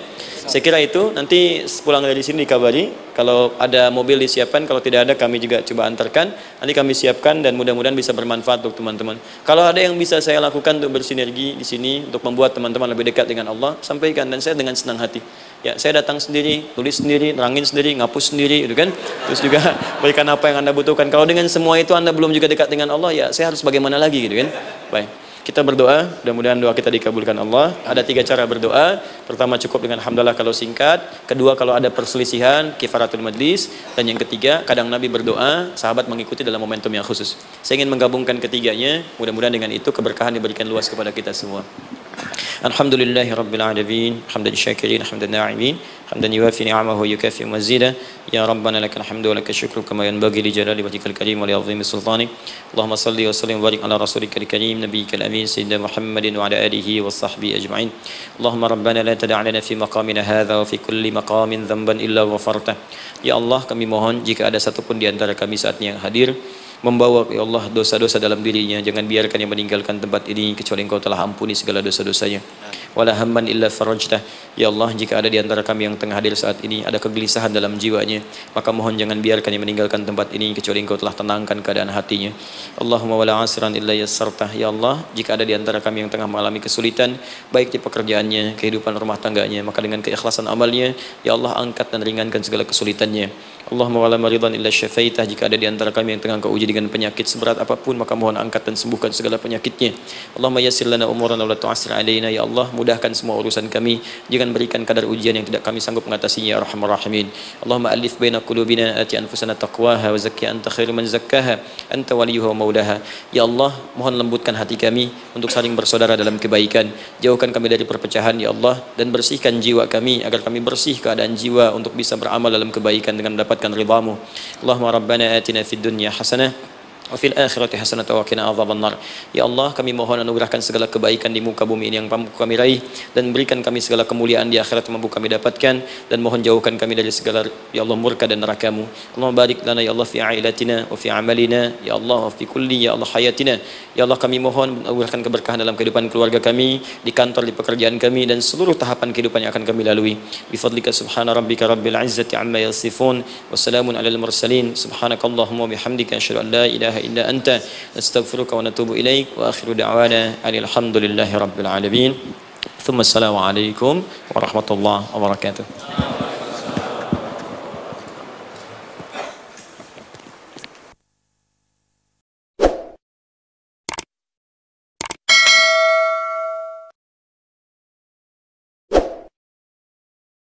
Saya kira itu, nanti pulang dari sini dikabari. Kalau ada mobil disiapkan, kalau tidak ada kami juga coba antarkan. Nanti kami siapkan dan mudah-mudahan bisa bermanfaat untuk teman-teman. Kalau ada yang bisa saya lakukan untuk bersinergi di sini untuk membuat teman-teman lebih dekat dengan Allah, sampaikan, dan saya dengan senang hati. Ya, saya datang sendiri, tulis sendiri, nerangin sendiri, ngapus sendiri, gitu kan. Terus juga berikan apa yang Anda butuhkan. Kalau dengan semua itu Anda belum juga dekat dengan Allah, ya saya harus bagaimana lagi, gitu kan. Baik. Kita berdoa, mudah-mudahan doa kita dikabulkan Allah. Ada 3 cara berdoa. Pertama, cukup dengan hamdalah kalau singkat. Kedua, kalau ada perselisihan, kifaratul majlis. Dan yang ketiga, kadang Nabi berdoa, sahabat mengikuti dalam momentum yang khusus. Saya ingin menggabungkan ketiganya. Mudah-mudahan dengan itu keberkahan diberikan luas kepada kita semua. Alhamdulillahi Rabbil Alamin, hamdan syakirin, hamdan na'imin, hamdan yuwafi ni'amahu yukafi mazida. Ya Rabbana lakal hamdu wa lakal syukru kama yanbaghi li jalali wajhikal karim wa li 'azimi sultanik. Allahumma salli wa sallim wa barik ala rasulika karim nabiyyikal amin sayyidina Muhammadin wa ala alihi wa sahbihi ajma'in. Allahumma Rabbana la tada' lana fi maqamina hadha wa fi kulli maqamin dhanban illa ghafartah. Ya Allah, kami mohon jika ada satupun di antara kami saat ini yang hadir membawa ya Allah dosa-dosa dalam dirinya, jangan biarkan yang meninggalkan tempat ini kecuali Engkau telah ampuni segala dosa-dosanya. Wala hamman illa farajtah. Ya Allah, jika ada di antara kami yang tengah hadir saat ini ada kegelisahan dalam jiwanya, maka mohon jangan biarkan yang meninggalkan tempat ini kecuali Engkau telah tenangkan keadaan hatinya. Allahumma wala asran illa yassartah. Ya Allah, jika ada di antara kami yang tengah mengalami kesulitan baik di pekerjaannya, kehidupan rumah tangganya, maka dengan keikhlasan amalnya ya Allah angkat dan ringankan segala kesulitannya. Allahumma wala maridan illa syafaitah. Jika ada di antara kami yang tengah Engkau uji dengan penyakit seberat apapun, maka mohon angkat dan sembuhkan segala penyakitnya. Allahumma yassir lana umurana wa la tu'assir alaina. Ya Allah, mudahkan semua urusan kami, jangan berikan kadar ujian yang tidak kami sanggup mengatasinya ya arhamar rahimin. Allahumma alif baina qulubina, ati anfusana taqwaha wa zakki anta khairu man zakkaha anta waliyuha wa maulaha. Ya Allah, mohon lembutkan hati kami untuk saling bersaudara dalam kebaikan, jauhkan kami dari perpecahan ya Allah, dan bersihkan jiwa kami agar kami bersih keadaan jiwa untuk bisa beramal dalam kebaikan dengan mendapatkan ridhamu. Allahumma rabbana atina fid dunya hasanah wa fil akhirati hasanatan wa qina adzabannar. Ya Allah, kami mohon anugerahkan segala kebaikan di muka bumi ini yang mampu kami raih, dan berikan kami segala kemuliaan di akhirat yang mampu kami dapatkan, dan mohon jauhkan kami dari segala ya Allah murka dan neraka-Mu. Allahumma barik lana ya Allah fi ailatina wa fi amalina ya Allah wa fi kulli ya Allah hayatina. Ya Allah, kami mohon anugerahkan keberkahan dalam kehidupan keluarga kami, di kantor, di pekerjaan kami, dan seluruh tahapan kehidupan yang akan kami lalui. Bi fadlika subhana rabbika rabbil izzati amma yasifun wa salamun alal mursalin. Subhanakallahumma wa bihamdika asyhadu an la ilaha illa anta nastaghfiruka wa natubu ilaik wa akhiru da'wana alhamdulillahi rabbil alamin. Thumma assalamu alaikum warahmatullahi wabarakatuh.